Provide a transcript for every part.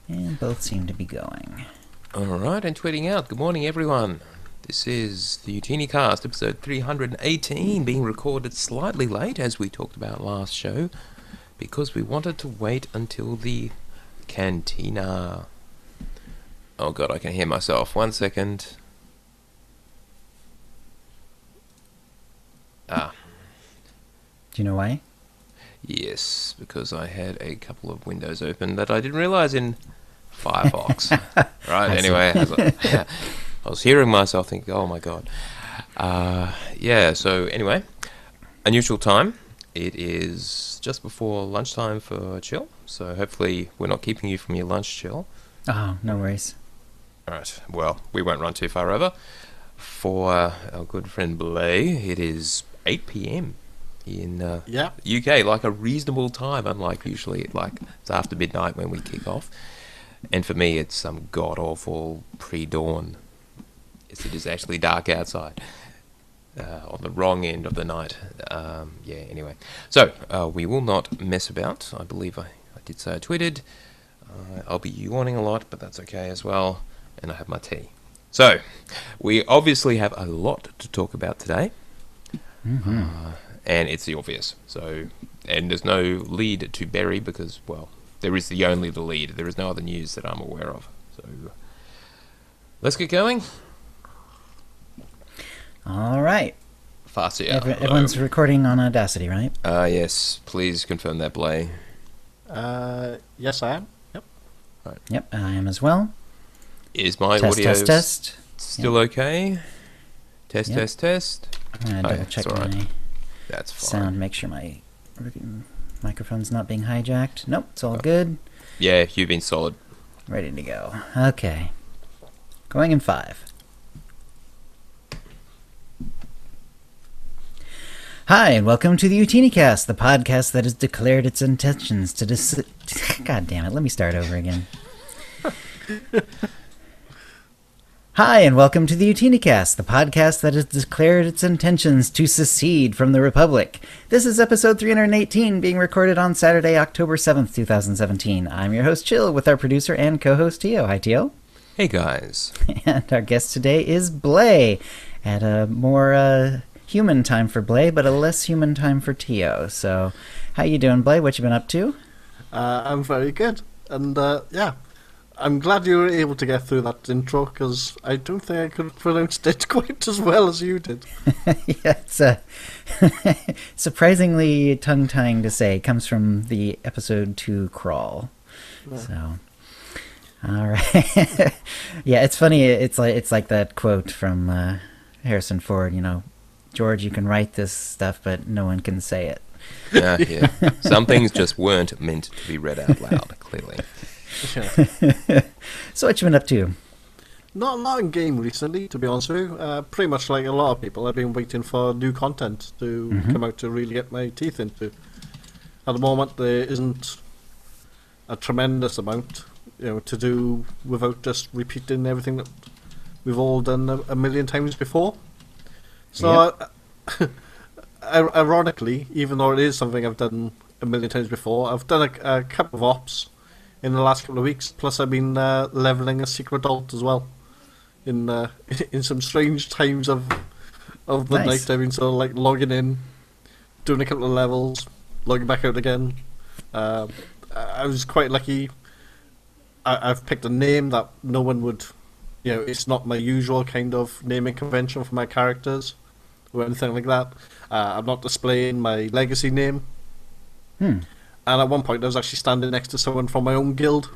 And both seem to be going. Alright, and tweeting out. Good morning, everyone. This is the OotiniCast, episode 318, being recorded slightly late, as we talked about last show, because we wanted to wait until the cantina. Oh god, I can hear myself. 1 second. Do you know why? Yes, because I had a couple of windows open that I didn't realise in Firefox. Right, anyway, I was hearing myself thinking, oh my god. So anyway, unusual time. It is just before lunchtime for chill, so hopefully we're not keeping you from your lunch chill. Oh, no worries. Alright, well, we won't run too far over. For our good friend Blay, it is 8 p.m. in UK, like a reasonable time, unlike usually it's after midnight when we kick off. And for me, it's some god-awful pre-dawn. It is actually dark outside on the wrong end of the night. Anyway. So, we will not mess about. I believe I did say I tweeted. I'll be yawning a lot, but that's okay as well. And I have my tea. So, we obviously have a lot to talk about today. Mm-hmm. And it's the obvious. So, and there's no lead to bury because, well, there is only the lead. There is no other news that I'm aware of. So, let's get going. All right. Farsia. Everyone's recording on Audacity, right? Yes. Please confirm that, Blay. Yes, I am. Yep. Right. Yep, I am as well. Is my Test, audio test. still okay? Test, Yep. test. I'm going to double check it's all right. my That's fine. sound, make sure my microphone's not being hijacked. Nope, it's all good. Yeah, you've been solid. Ready to go. Okay. Going in 5. Hi, and welcome to the OotiniCast, the podcast that has declared its intentions to God damn it, let me start over again. Hi, and welcome to the OotiniCast, the podcast that has declared its intentions to secede from the Republic. This is episode 318, being recorded on Saturday, October 7th, 2017. I'm your host, Chill, with our producer and co-host, Tio. Hi, Tio. Hey, guys. And our guest today is Blay, at a more human time for Blay, but a less human time for Tio. So, how you doing, Blay? What you been up to? I'm very good. And, I'm glad you were able to get through that intro, because I don't think I could have pronounced it quite as well as you did. Yeah, it's surprisingly tongue-tying to say. It comes from the episode 2 crawl. Yeah. So, all right. Yeah, it's funny. It's like that quote from Harrison Ford, George, you can write this stuff, but no one can say it. Yeah. Some things just weren't meant to be read out loud, clearly. Yeah. So what you been up to? Not a lot in game recently, to be honest with you. Pretty much like a lot of people, I've been waiting for new content to come out to really get my teeth into. At the moment, there isn't a tremendous amount, to do without just repeating everything that we've all done a million times before. So, ironically, even though it is something I've done a million times before, I've done a couple of ops in the last couple of weeks. Plus, I've been leveling a secret adult as well. In some strange times of the night, I've been sort of like logging in, doing a couple of levels, logging back out again. I was quite lucky. I've picked a name that no one would, it's not my usual kind of naming convention for my characters or anything like that. I'm not displaying my legacy name. And at one point, I was actually standing next to someone from my own guild,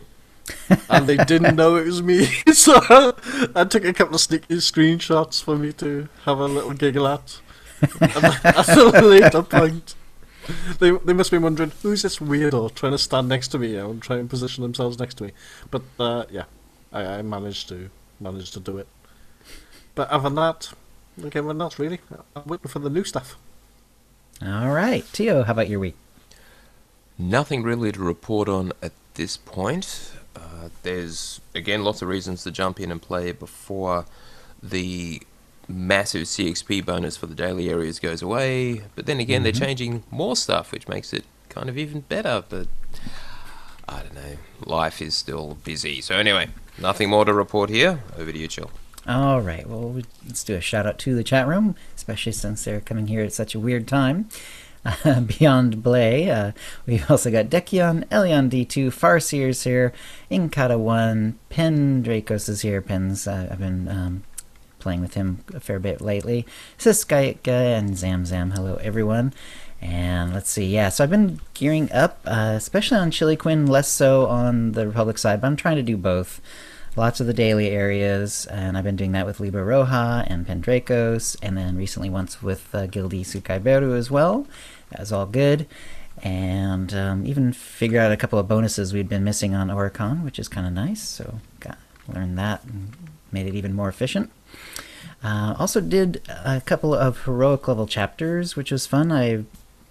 and they didn't know it was me. So I took a couple of sneaky screenshots for me to have a little giggle at. At a later point, they must be wondering, who's this weirdo trying to stand next to me and try and position themselves next to me. But I managed to do it. But other than that, like everyone else, really, I'm waiting for the new stuff. All right. Tio, how about your week? Nothing really to report on at this point. There's, again, lots of reasons to jump in and play before the massive CXP bonus for the daily areas goes away. But then again, they're changing more stuff, which makes it kind of even better. But I don't know. Life is still busy. So anyway, nothing more to report here. Over to you, Chill. All right. Well, let's do a shout out to the chat room, especially since they're coming here at such a weird time. Beyond Blay, we've also got Dekion, Elion D2, Farseer's here, Inkata1, Pen Dracos is here. Pen's, I've been playing with him a fair bit lately. Siskaika and Zamzam, hello everyone. And let's see, yeah, so I've been gearing up, especially on Chili Quinn, less so on the Republic side, but I'm trying to do both. Lots of the daily areas, and I've been doing that with Libra Roja and Pendracos, and then recently once with Gildi Sukaiberu as well. That was all good. And even figured out a couple of bonuses we'd been missing on Oricon, which is kind of nice, so learned that and made it even more efficient. Also did a couple of heroic level chapters, which was fun. I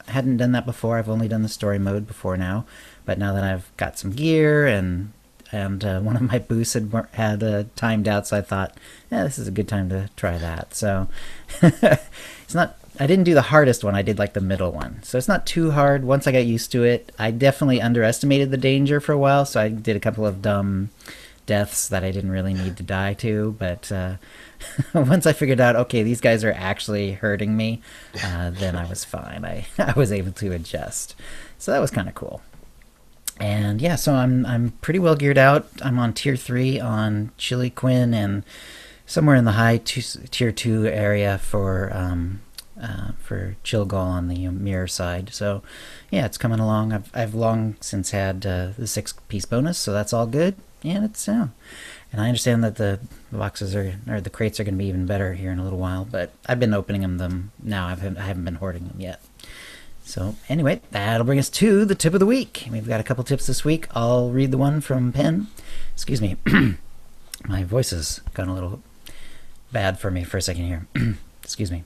hadn't done that before. I've only done the story mode before now, but now that I've got some gear and one of my boosts had timed out, so I thought, yeah, this is a good time to try that. So it's not. I didn't do the hardest one. I did like the middle one, so it's not too hard. Once I got used to it, I definitely underestimated the danger for a while, so I did a couple of dumb deaths that I didn't really need to die to. But once I figured out, okay, these guys are actually hurting me, then I was fine. I was able to adjust, so that was kind of cool. And yeah, so I'm pretty well geared out. I'm on tier 3 on Chili Quinn and somewhere in the high tier 2 area for Chilgol on the mirror side. So yeah, it's coming along. I've long since had the 6-piece bonus, so that's all good. And it's and I understand that the boxes or the crates are going to be even better here in a little while. But I've been opening them now. I haven't been hoarding them yet. So anyway, that'll bring us to the tip of the week. We've got a couple tips this week. I'll read the one from Pen. Excuse me. My voice has gone a little bad for me for a second here. Excuse me.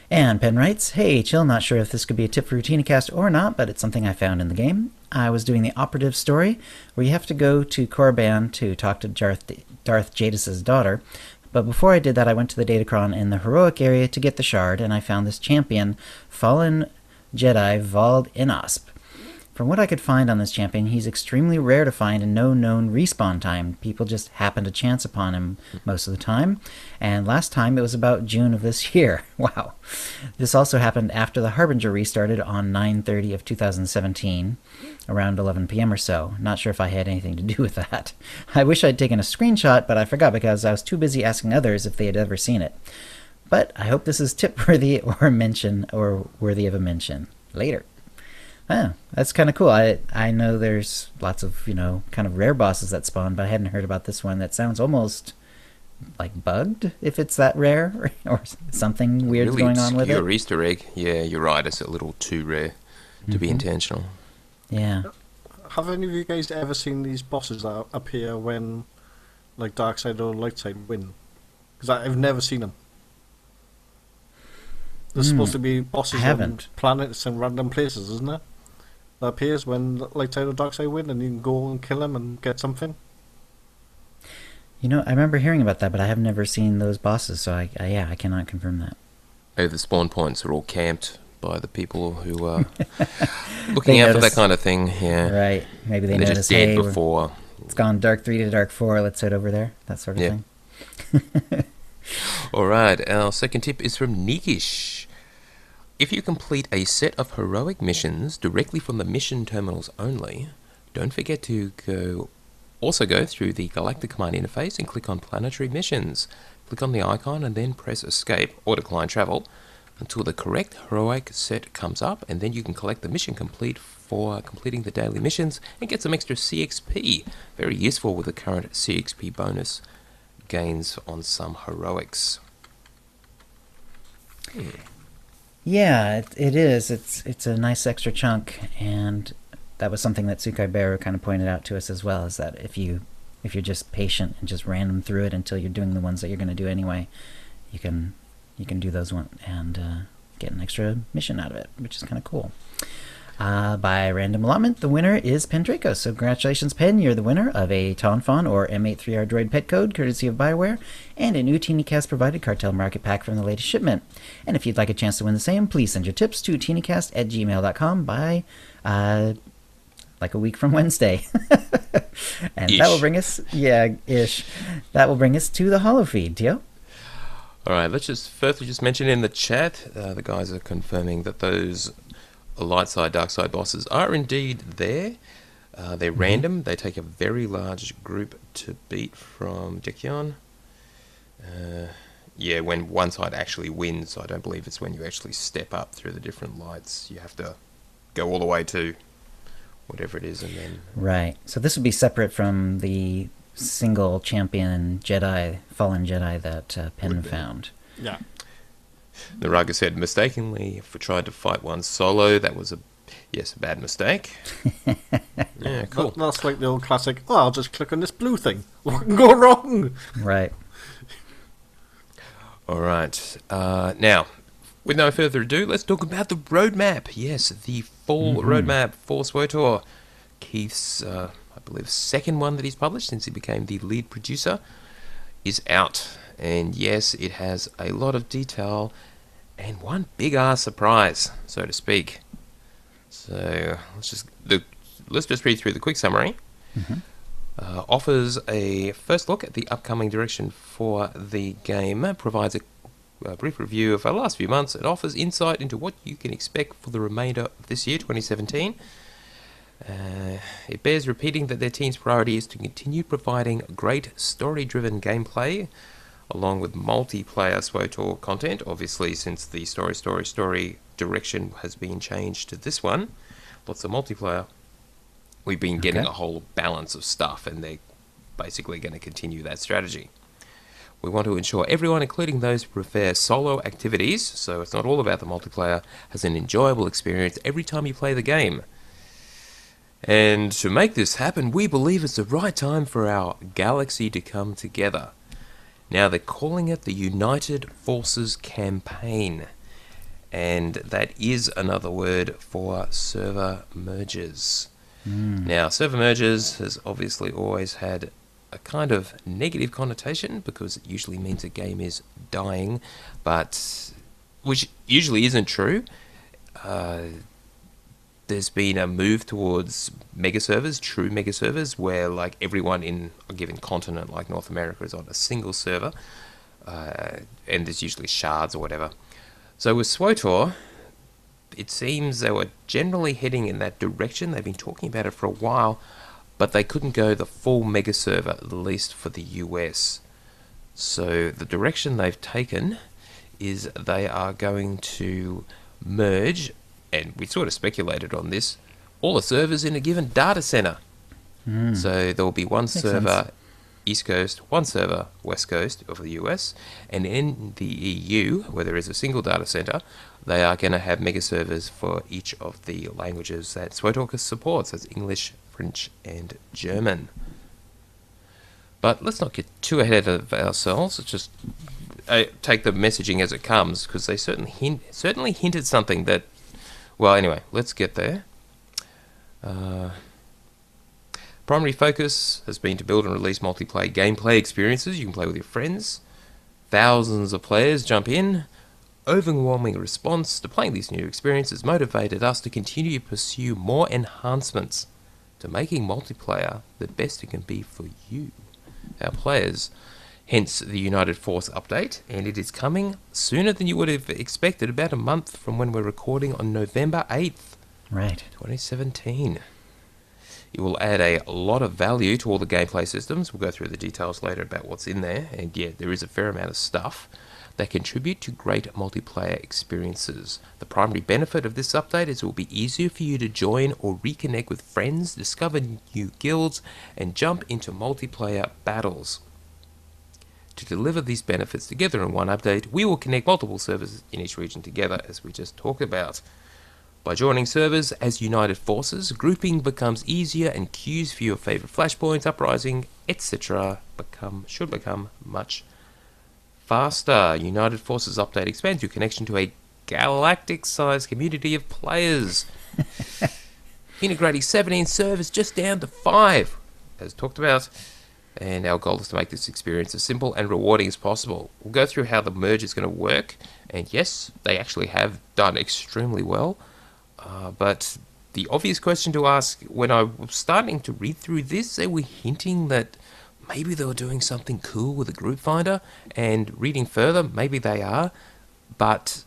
And Pen writes, "Hey, Chill, not sure if this could be a tip for OotiniCast or not, but it's something I found in the game. I was doing the operative story where you have to go to Korriban to talk to Darth Jadis' daughter. But before I did that, I went to the Datacron in the heroic area to get the shard, and I found this champion, Fallen Jedi Vald Inosp. From what I could find on this champion, he's extremely rare to find and no known respawn time. People just happen to chance upon him most of the time. And last time it was about June of this year. Wow. This also happened after the Harbinger restarted on 9/30 of 2017, around 11 p.m. or so. Not sure if I had anything to do with that. I wish I'd taken a screenshot, but I forgot because I was too busy asking others if they had ever seen it. But I hope this is tip-worthy or worthy of a mention. Later." Oh, that's kind of cool. I know there's lots of, kind of rare bosses that spawn, but I hadn't heard about this one. That sounds almost like bugged, if it's that rare, or something weird's really going on with it. Your Easter egg. Yeah, you're right. It's a little too rare to be intentional. Yeah. Have any of you guys ever seen these bosses that appear when, like, dark side or light side win? Because I've never seen them. There's supposed to be bosses on planets and random places, isn't there? That appears when light side or dark side win, and you can go and kill them and get something. I remember hearing about that, but I have never seen those bosses, so I cannot confirm that. Oh, the spawn points are all camped by the people who are looking out for that kind of thing. Yeah, right. Maybe they notice. Just dead before. It's gone dark 3 to dark 4. Let's head over there. That sort of thing. All right. Our second tip is from Nikish. If you complete a set of heroic missions directly from the mission terminals only, don't forget to also go through the Galactic Command interface and click on Planetary Missions. Click on the icon and then press Escape or Decline Travel until the correct heroic set comes up, and then you can collect the mission complete for completing the daily missions and get some extra CXP. Very useful with the current CXP bonus gains on some heroics. Yeah, it is. It's a nice extra chunk, and that was something that Sukaiberu kind of pointed out to us as well, is that if you're just patient and just random through it until you're doing the ones that you're going to do anyway, you can do those ones and get an extra mission out of it, which is kind of cool. By random allotment, the winner is Pendraco. So congratulations, Pen. You're the winner of a Tonfon or M83R Droid pet code, courtesy of Bioware, and an OotiniCast provided cartel market pack from the latest shipment. And if you'd like a chance to win the same, please send your tips to OotiniCast@gmail.com by like a week from Wednesday. And Ish. that will bring us, ish. That will bring us to the holo feed, Tio. All right, let's just mention in the chat, the guys are confirming that those light side, dark side bosses are indeed there. They're random. They take a very large group to beat from Dekion. When one side actually wins, I don't believe it's when you actually step up through the different lights. You have to go all the way to whatever it is, and then... Right. So this would be separate from the single champion Jedi, fallen Jedi that Penn found. Yeah. Naraga said, mistakenly tried to fight one solo. That was a bad mistake. Yeah, cool. That's like the old classic, I'll just click on this blue thing. What can go wrong? Right. All right. Now, with no further ado, let's talk about the roadmap. Yes, the full roadmap for SWTOR. Keith's, I believe, second one that he's published since he became the lead producer is out. And yes, it has a lot of detail and one big-ass surprise, so to speak. So let's just read through the quick summary. Offers a first look at the upcoming direction for the game, provides a brief review of our last few months, and offers insight into what you can expect for the remainder of this year, 2017. It bears repeating that their team's priority is to continue providing great story-driven gameplay, along with multiplayer SWTOR content, obviously since the story direction has been changed to this one. Lots of multiplayer. We've been getting a whole balance of stuff, and they're basically going to continue that strategy. We want to ensure everyone, including those who prefer solo activities, so it's not all about the multiplayer, has an enjoyable experience every time you play the game. And to make this happen, we believe it's the right time for our galaxy to come together. Now they're calling it the United Forces Campaign, and that is another word for server mergers. Now, server mergers has obviously always had a kind of negative connotation because it usually means a game is dying, but which usually isn't true. There's been a move towards mega servers, true mega servers, where like everyone in a given continent, like North America, is on a single server, and there's usually shards or whatever. So with SWTOR, it seems they were generally heading in that direction. They've been talking about it for a while, but they couldn't go the full mega server, at least for the US. So the direction they've taken is they are going to merge, and we sort of speculated on this, all the servers in a given data center. So there will be one server East Coast, one server West Coast of the US, and in the EU, where there is a single data center, they are going to have mega servers for each of the languages that SWTOR supports, as English, French, and German. But let's not get too ahead of ourselves. Let's just take the messaging as it comes, because they certainly hinted something that... Well, anyway, let's get there. Primary focus has been to build and release multiplayer gameplay experiences you can play with your friends. Thousands of players jump in. Overwhelming response to playing these new experiences motivated us to continue to pursue more enhancements to making multiplayer the best it can be for you, our players. Hence the United Force update, and it is coming sooner than you would have expected, about a month from when we're recording on November 8th, Right. 2017. It will add a lot of value to all the gameplay systems. We'll go through the details later about what's in there, and yeah, there is a fair amount of stuff that contribute to great multiplayer experiences. The primary benefit of this update is it will be easier for you to join or reconnect with friends, discover new guilds, and jump into multiplayer battles. To deliver these benefits together in one update, we will connect multiple servers in each region together, as we just talked about. By joining servers as United Forces, grouping becomes easier and queues for your favorite flashpoints, uprising, etc. should become much faster. United Forces update expands your connection to a galactic-sized community of players, integrating 17 servers just down to 5, as talked about. And our goal is to make this experience as simple and rewarding as possible. We'll go through how the merge is going to work, and yes, they actually have done extremely well. But the obvious question to ask, when I was starting to read through this, they were hinting that maybe they were doing something cool with a group finder, and reading further, maybe they are, but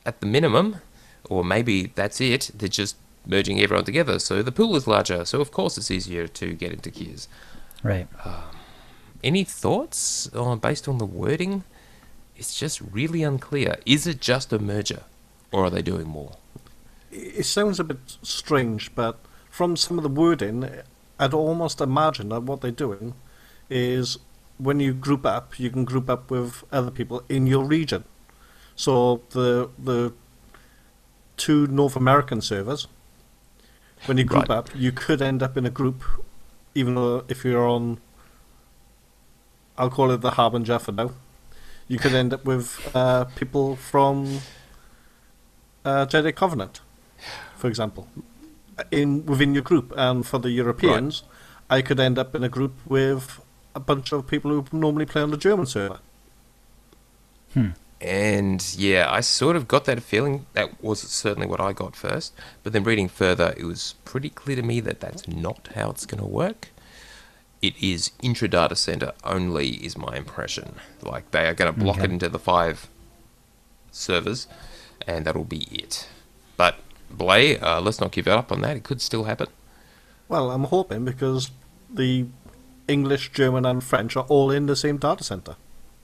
at the minimum, or maybe that's it, they're just merging everyone together, so the pool is larger, so of course it's easier to get into gears. Right. Any thoughts based on the wording? It's just really unclear. Is it just a merger, or are they doing more? It sounds a bit strange, but from some of the wording, I'd almost imagine that what they're doing is when you group up, you can group up with other people in your region. So the two North American servers, when you group up, you could end up in a group, even though if you're on, I'll call it the Harbinger for now, you could end up with people from Jedi Covenant, for example, within your group. And for the Europeans, I could end up in a group with a bunch of people who normally play on the German server. And yeah, I sort of got that feeling. That was certainly what I got first. But then reading further, it was pretty clear to me that that's not how it's going to work. It is intra-data center only, is my impression. Like, they are going to block it into the 5 servers, and that'll be it. But, Blay, let's not give up on that. It could still happen. Well, I'm hoping, because the English, German, and French are all in the same data center.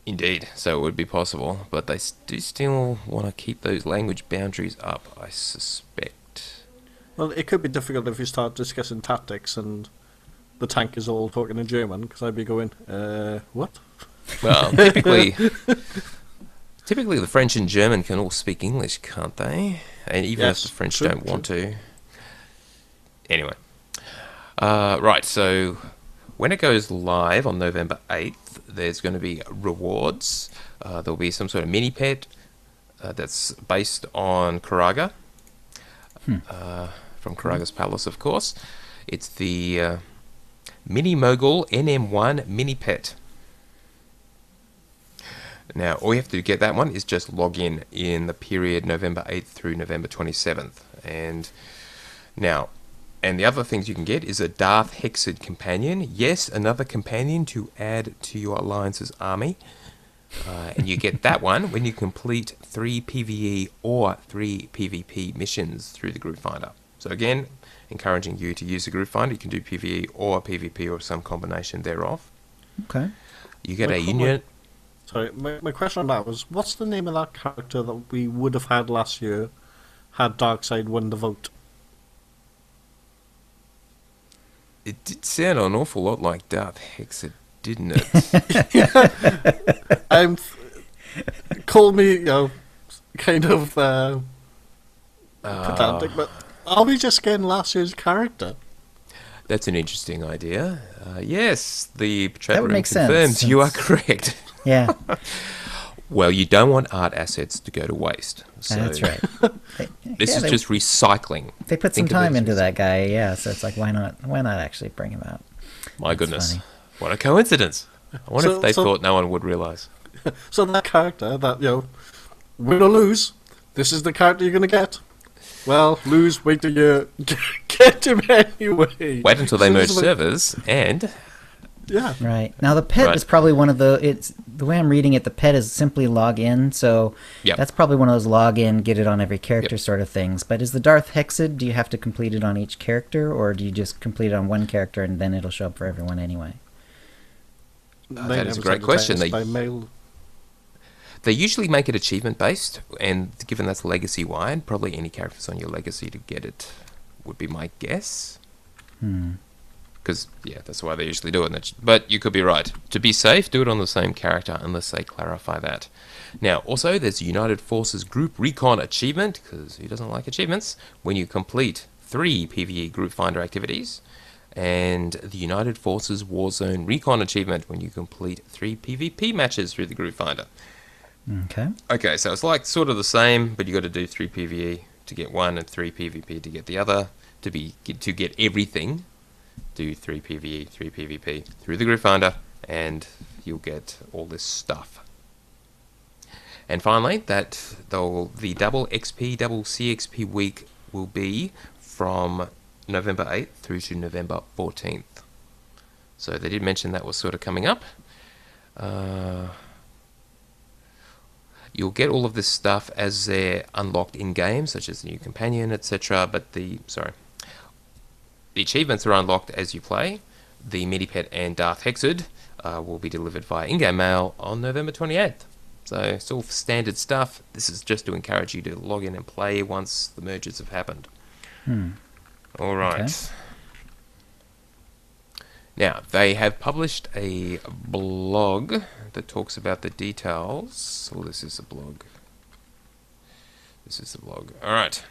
Indeed, so it would be possible, but they do still want to keep those language boundaries up, I suspect. Well, it could be difficult if you start discussing tactics and the tank is all talking in German, because I'd be going, what? Well, typically the French and German can all speak English, can't they? And even if the French don't want to. Anyway. Right, so when it goes live on November 8th, there's going to be rewards. There'll be some sort of mini-pet that's based on Karaga. From Karaga's Palace, of course. It's the Mini Mogul NM1 Mini-Pet. Now, all you have to get that one is just log in the period November 8th through November 27th. And now, and the other things you can get is a Darth Hexed companion. Yes, another companion to add to your Alliance's army. And you get that one when you complete 3 PvE or 3 PvP missions through the Group Finder. So again, encouraging you to use the Group Finder. You can do PvE or PvP or some combination thereof. Okay. You get a Union... Sorry, my question on that was, what's the name of that character that we would have had last year had Darkseid won the vote? It did sound an awful lot like Darth Hexed, didn't it? Call me, kind of pedantic, but are we just getting last year's character? That's an interesting idea. Yes, the chat room make confirms sense. you are correct. Yeah. Well, you don't want art assets to go to waste. So That's right. This is just recycling. They put some time into that guy, yeah, so it's like, why not actually bring him out? My goodness. Funny. What a coincidence. I wonder if they thought no one would realise. So that character, that, win or lose, this is the character you're going to get. Well, lose, wait till you get him anyway. Wait until they merge servers, and... Yeah. Right. Now, the pet is probably one of the way I'm reading it, the pet is simply log in, so that's probably one of those log in, get it on every character sort of things. But is the Darth Hexed, do you have to complete it on each character, or do you just complete it on one character and then it'll show up for everyone anyway? That is a great question. They usually make it achievement based, and given that's legacy wide, probably any characters on your legacy to get it would be my guess. Because, that's why they usually do it. But you could be right. To be safe, do it on the same character unless they clarify that. Now, also, there's United Forces Group Recon Achievement, because who doesn't like achievements, when you complete 3 PvE Group Finder activities, and the United Forces Warzone Recon Achievement when you complete 3 PvP matches through the Group Finder. Okay, so it's like sort of the same, but you got to do 3 PvE to get one and 3 PvP to get the other. To get everything, do 3 PvE, 3 PvP through the Group Finder, and you'll get all this stuff. And finally, the double XP, double CXP week will be from November 8th through to November 14th. So they did mention that was sort of coming up. You'll get all of this stuff as they're unlocked in-game, such as the new companion, etc. But the achievements are unlocked as you play. The Mini-Pet and Darth Hexed will be delivered via in-game mail on November 28th. So it's all standard stuff. This is just to encourage you to log in and play once the mergers have happened. All right. Okay. Now, they have published a blog that talks about the details. Oh, this is a blog. This is the blog. All right.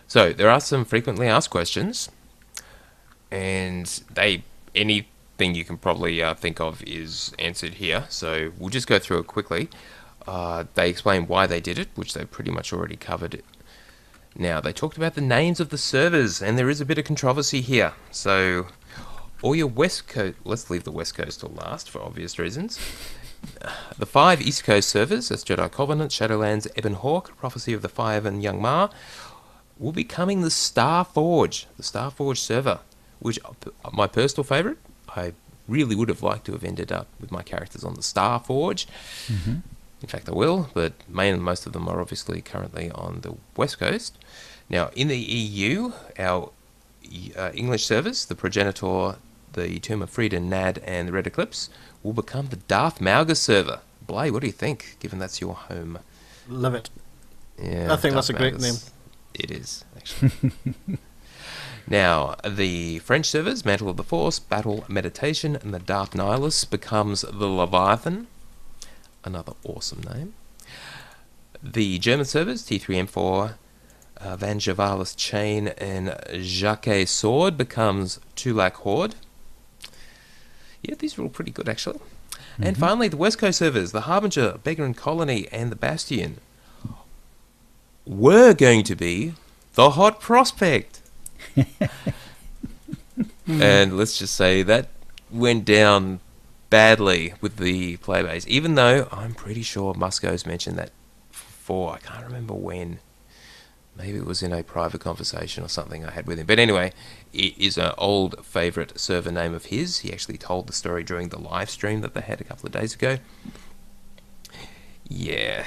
So, there are some frequently asked questions. And anything you can probably think of is answered here. So, we'll just go through it quickly. They explain why they did it, which they've pretty much already covered. Now, they talked about the names of the servers, and there is a bit of controversy here. So, all your West Coast... Let's leave the West Coast till last, for obvious reasons. The 5 East Coast servers, that's Jedi Covenant, Shadowlands, Ebon Hawk, Prophecy of the Five, and Young Ma, will be coming the Starforge server, which, my personal favourite, I really would have liked to have ended up with my characters on the Starforge. In fact, I will, but most of them are obviously currently on the West Coast. Now, in the EU, our English servers, the Progenitor, the Tomb of Freedom, NAD, and the Red Eclipse, will become the Darth Malgus server. Blay, what do you think, given that's your home? Love it. Yeah, I think that's a great name. It is, actually. Now, the French servers, Mantle of the Force, Battle Meditation, and the Darth Nihilus becomes the Leviathan. Another awesome name. The German servers, T3M4, Van Javalis Chain, and Jacques Sword becomes Tulak Horde. Yeah, these are all pretty good, actually. And finally, the West Coast servers, the Harbinger, Beggar and Colony, and the Bastion, were going to be the Hot Prospect. And let's just say that went down badly with the playbase, even though I'm pretty sure Musco's mentioned that before. I can't remember when. Maybe it was in a private conversation or something I had with him. But anyway, it is an old favourite server name of his. He actually told the story during the live stream that they had a couple of days ago. Yeah,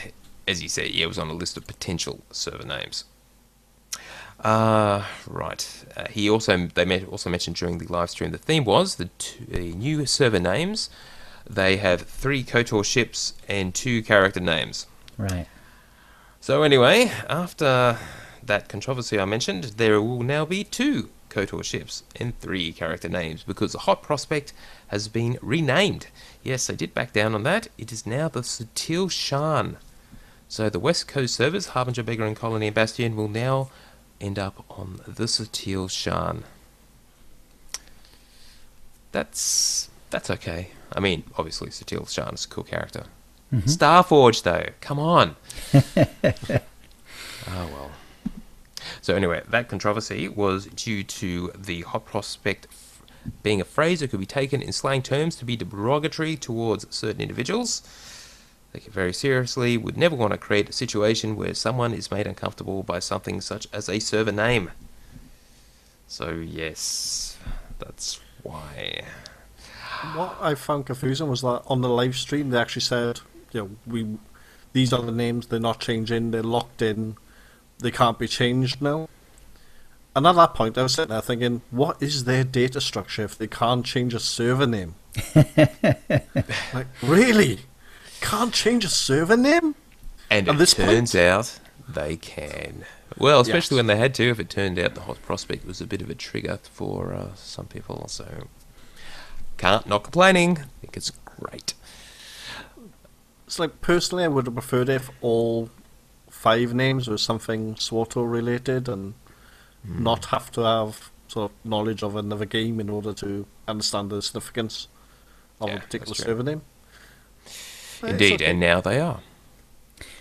as he said, it was on a list of potential server names. Right. They also mentioned during the live stream the theme was the new server names. They have 3 KOTOR ships and 2 character names. Right. So anyway, after that controversy I mentioned, there will now be 2 KOTOR ships and 3 character names because the Hot Prospect has been renamed. Yes, they did back down on that. It is now the Sutil Shan. So the West Coast servers, Harbinger, Beggar and Colony and Bastion, will now end up on the Sutil Shan. That's okay. I mean, obviously Sutil Shan is a cool character. Starforge, though. Come on. Oh, well. So anyway, that controversy was due to the Hot Prospect being a phrase that could be taken in slang terms to be derogatory towards certain individuals. Take it very seriously. Would never want to create a situation where someone is made uncomfortable by something such as a server name. So, yes, that's why. What I found confusing was that on the live stream they actually said, these are the names, they're not changing, they're locked in, they can't be changed now. And at that point I was sitting there thinking, what is their data structure if they can't change a server name? Like, really? Can't change a server name? And it turns out they can. Well, especially when they had to, if it turned out the Hot Prospect was a bit of a trigger for some people. So, not complaining. I think it's great. It's like, personally, I would have preferred if all 5 names were something SWTOR related and not have to have sort of knowledge of another game in order to understand the significance of a particular server name. Indeed, and now they are,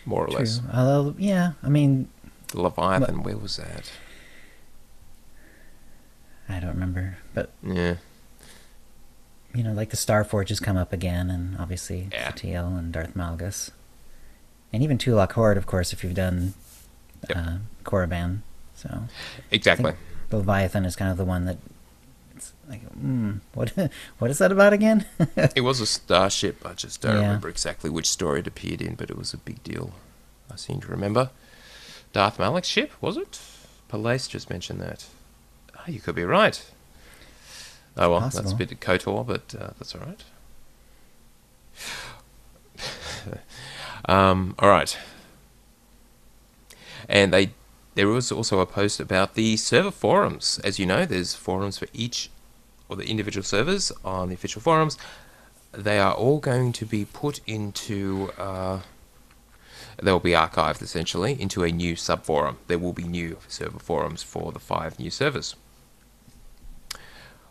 more or less. Although, yeah, I mean... The Leviathan, where was that? I don't remember, but... Yeah. You know, like the Starforge has come up again, and obviously Sutil and Darth Malgus. And even Tulak Horde, of course, if you've done Korriban. So Exactly. The Leviathan is kind of the one that it's like, what is that about again? It was a starship. I just don't Yeah. remember exactly which story it appeared in, but it was a big deal. I seem to remember. Darth Malak's ship, was it? Palace just mentioned that. Oh, you could be right. Oh, well, Possible. that's a bit of KOTOR, but that's all right. All right. And there was also a post about the server forums. As you know, there's forums for each or the individual servers on the official forums. They are all going to be put into... they'll be archived, essentially, into a new sub-forum. There will be new server forums for the 5 new servers.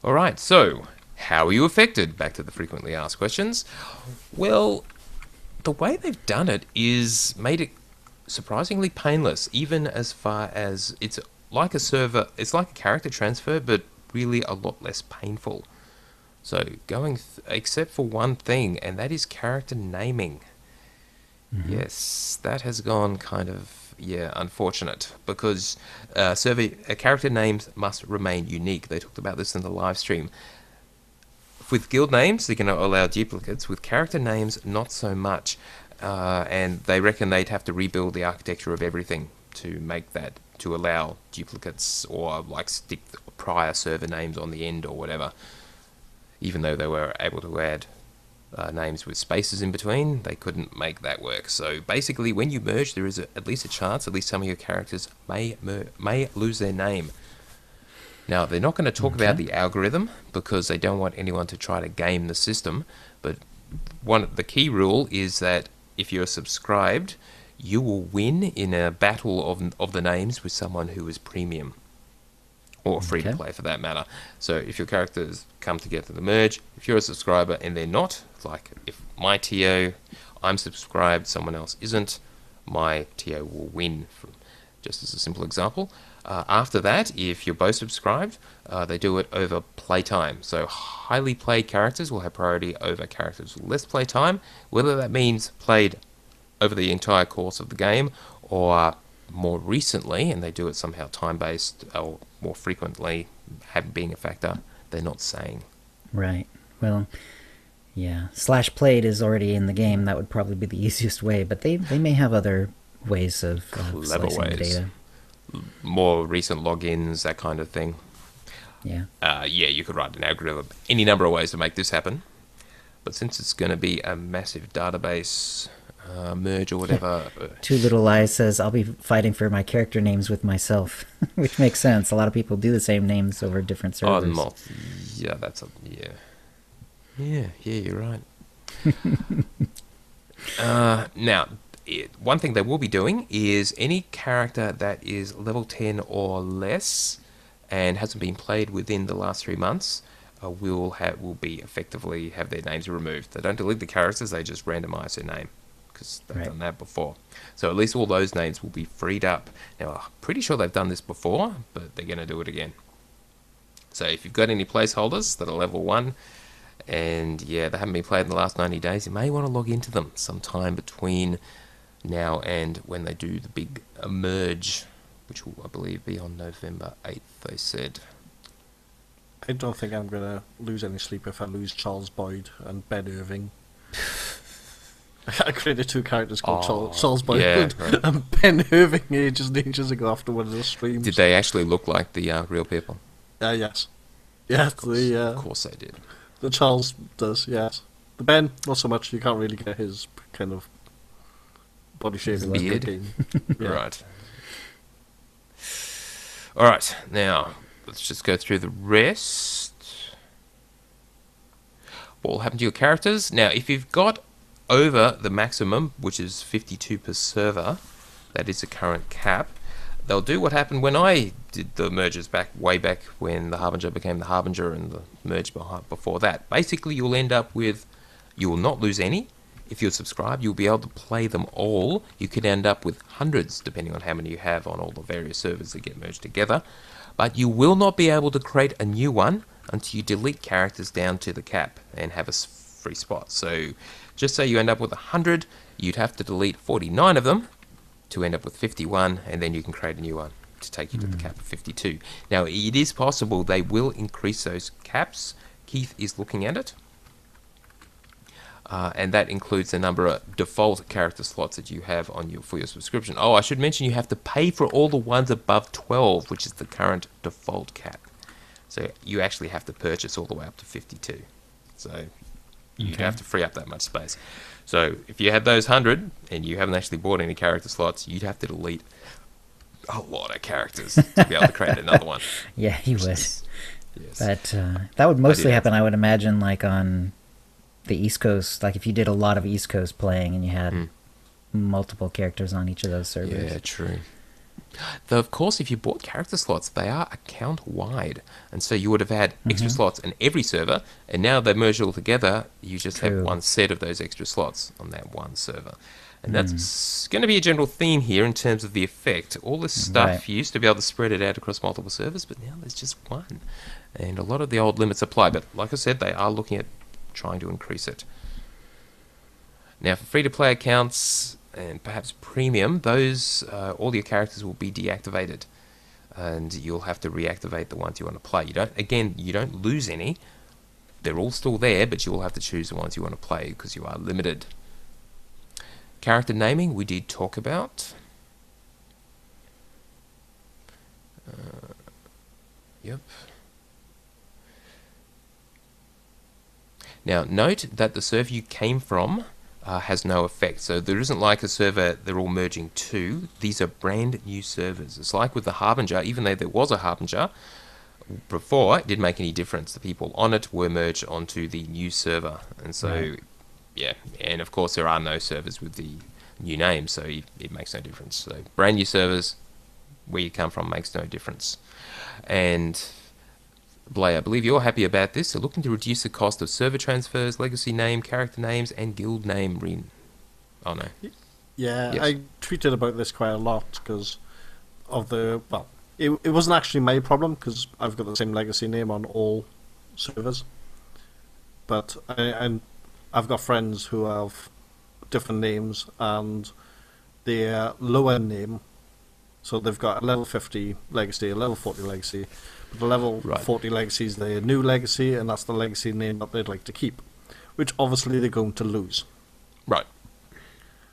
All right, so how are you affected? Back to the frequently asked questions. Well, the way they've done it is made it surprisingly painless, even as far as it's like a server, it's like a character transfer, but really a lot less painful. So except for one thing, and that is character naming. Mm-hmm. Yes, that has gone kind of, unfortunate, because character names must remain unique. They talked about this in the live stream. With guild names, they're going to allow duplicates. With character names, not so much. And they reckon they'd have to rebuild the architecture of everything to make that, to allow duplicates or like stick prior server names on the end or whatever. Even though they were able to add names with spaces in between, they couldn't make that work. So basically, when you merge, there is at least a chance, at least some of your characters may lose their name. Now, they're not going to talk about the algorithm because they don't want anyone to try to game the system, but the key rule is that if you're subscribed, you will win in a battle of the names with someone who is premium. Or free to play for that matter. So if your characters come together to merge, if you're a subscriber and they're not, like if my TO, I'm subscribed, someone else isn't, my TO will win, just as a simple example. After that, if you're both subscribed, they do it over playtime. So highly played characters will have priority over characters with less playtime, whether that means played over the entire course of the game or more recently, and they do it somehow time-based or more frequently being a factor, they're not saying. Right. Well, yeah. /played is already in the game. That would probably be the easiest way, but they may have other ways of slicing the data. More recent logins, that kind of thing. Yeah. You could write an algorithm, any number of ways to make this happen. But since it's going to be a massive database merge or whatever... Two Little Lies says, I'll be fighting for my character names with myself, which makes sense. A lot of people do the same names over different servers. You're right. Now, one thing they will be doing is any character that is level 10 or less and hasn't been played within the last 3 months will be effectively have their names removed. They don't delete the characters, they just randomize their name, because they've done that before. So at least all those names will be freed up. Now, I'm pretty sure they've done this before, but they're going to do it again. So if you've got any placeholders that are level 1, and they haven't been played in the last 90 days, you may want to log into them sometime between now and when they do the big merge, which will, I believe, be on November 8th, they said. I don't think I'm going to lose any sleep if I lose Charles Boyd and Ben Irving. I created 2 characters called Charles Boyd and Ben Irving ages and ages ago after one of the streams. Did they actually look like the real people? Yes. Yes, of course they did. The Charles does, yes. The Ben, not so much. You can't really get his kind of body shape in the game. Right. Alright, now, let's just go through the rest. What will happen to your characters? Now, if you've got over the maximum, which is 52 per server, that is the current cap, they'll do what happened when I did the mergers way back when the Harbinger became the Harbinger and the merge before that. Basically, you'll end up with, you will not lose any. If you're subscribed, you'll be able to play them all. You could end up with hundreds, depending on how many you have on all the various servers that get merged together. But you will not be able to create a new one until you delete characters down to the cap and have a free spot. So just say you end up with 100, you'd have to delete 49 of them to end up with 51, and then you can create a new one. to take you to the cap of 52. Now, it is possible they will increase those caps. Keith is looking at it. And that includes the number of default character slots that you have on for your subscription. Oh, I should mention you have to pay for all the ones above 12, which is the current default cap. So you actually have to purchase all the way up to 52. So you have to free up that much space. So if you had those 100 and you haven't actually bought any character slots, you'd have to delete a lot of characters to be able to create another one. Yeah, you would. Yes. But that would mostly happen, I would imagine, like on the East Coast. Like if you did a lot of East Coast playing and you had multiple characters on each of those servers. Yeah, true. Though, of course, if you bought character slots, they are account-wide. And so you would have had extra slots in every server, and now they're merged all together. You just have one set of those extra slots on that one server. And that's going to be a general theme here in terms of the effect. All this stuff, you used to be able to spread it out across multiple servers, but now there's just one. And a lot of the old limits apply. But like I said, they are looking at trying to increase it. Now, for free-to-play accounts and perhaps premium, those all your characters will be deactivated, and you'll have to reactivate the ones you want to play. You don't lose any. They're all still there, but you will have to choose the ones you want to play because you are limited. Character naming, we did talk about. Yep. Now, note that the server you came from has no effect. So there isn't like a server they're all merging to. These are brand new servers. It's like with the Harbinger, even though there was a Harbinger before, it didn't make any difference. The people on it were merged onto the new server. And so, yeah. And of course, there are no servers with the new name, so it makes no difference. So brand new servers, where you come from makes no difference. And Blay, I believe you're happy about this. They're looking to reduce the cost of server transfers, legacy name, character names, and guild name Oh, no. Yeah, yes. I tweeted about this quite a lot because of the... Well, it wasn't actually my problem because I've got the same legacy name on all servers. But I've got friends who have different names, and their lower name... So they've got a level 50 legacy, a level 40 legacy. But the level 40 legacy is their new legacy, and that's the legacy name that they'd like to keep, which obviously they're going to lose. Right.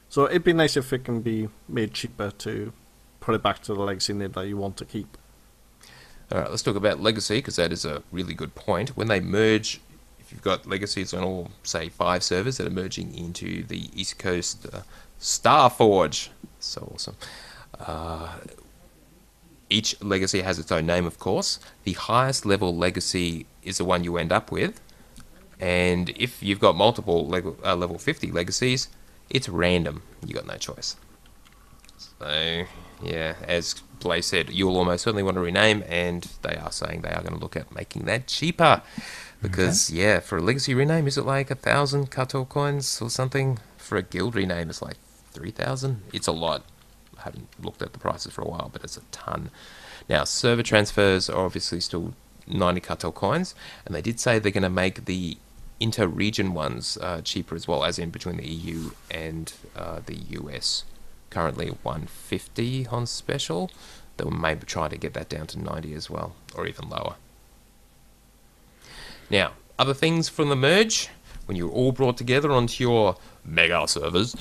So it'd be nice if it can be made cheaper to put it back to the legacy name that you want to keep. All right, let's talk about legacy, because that is a really good point. When they merge, if you've got legacies on all, say, 5 servers that are merging into the East Coast Starforge, so awesome. Each legacy has its own name, of course. The highest level legacy is the one you end up with. And if you've got multiple level 50 legacies, it's random. You got no choice. So, yeah, as Blay said, you'll almost certainly want to rename, and they are saying they are going to look at making that cheaper. Because, yeah, for a legacy rename, is it like 1,000 Kato coins or something? For a guild rename, it's like 3,000. It's a lot. I haven't looked at the prices for a while, but it's a ton. Now, server transfers are obviously still 90 Kato coins, and they did say they're going to make the inter-region ones cheaper as well, as in between the EU and the US. Currently 150 on special. They'll maybe try to get that down to 90 as well, or even lower. Now, other things from the merge, when you're all brought together onto your mega servers,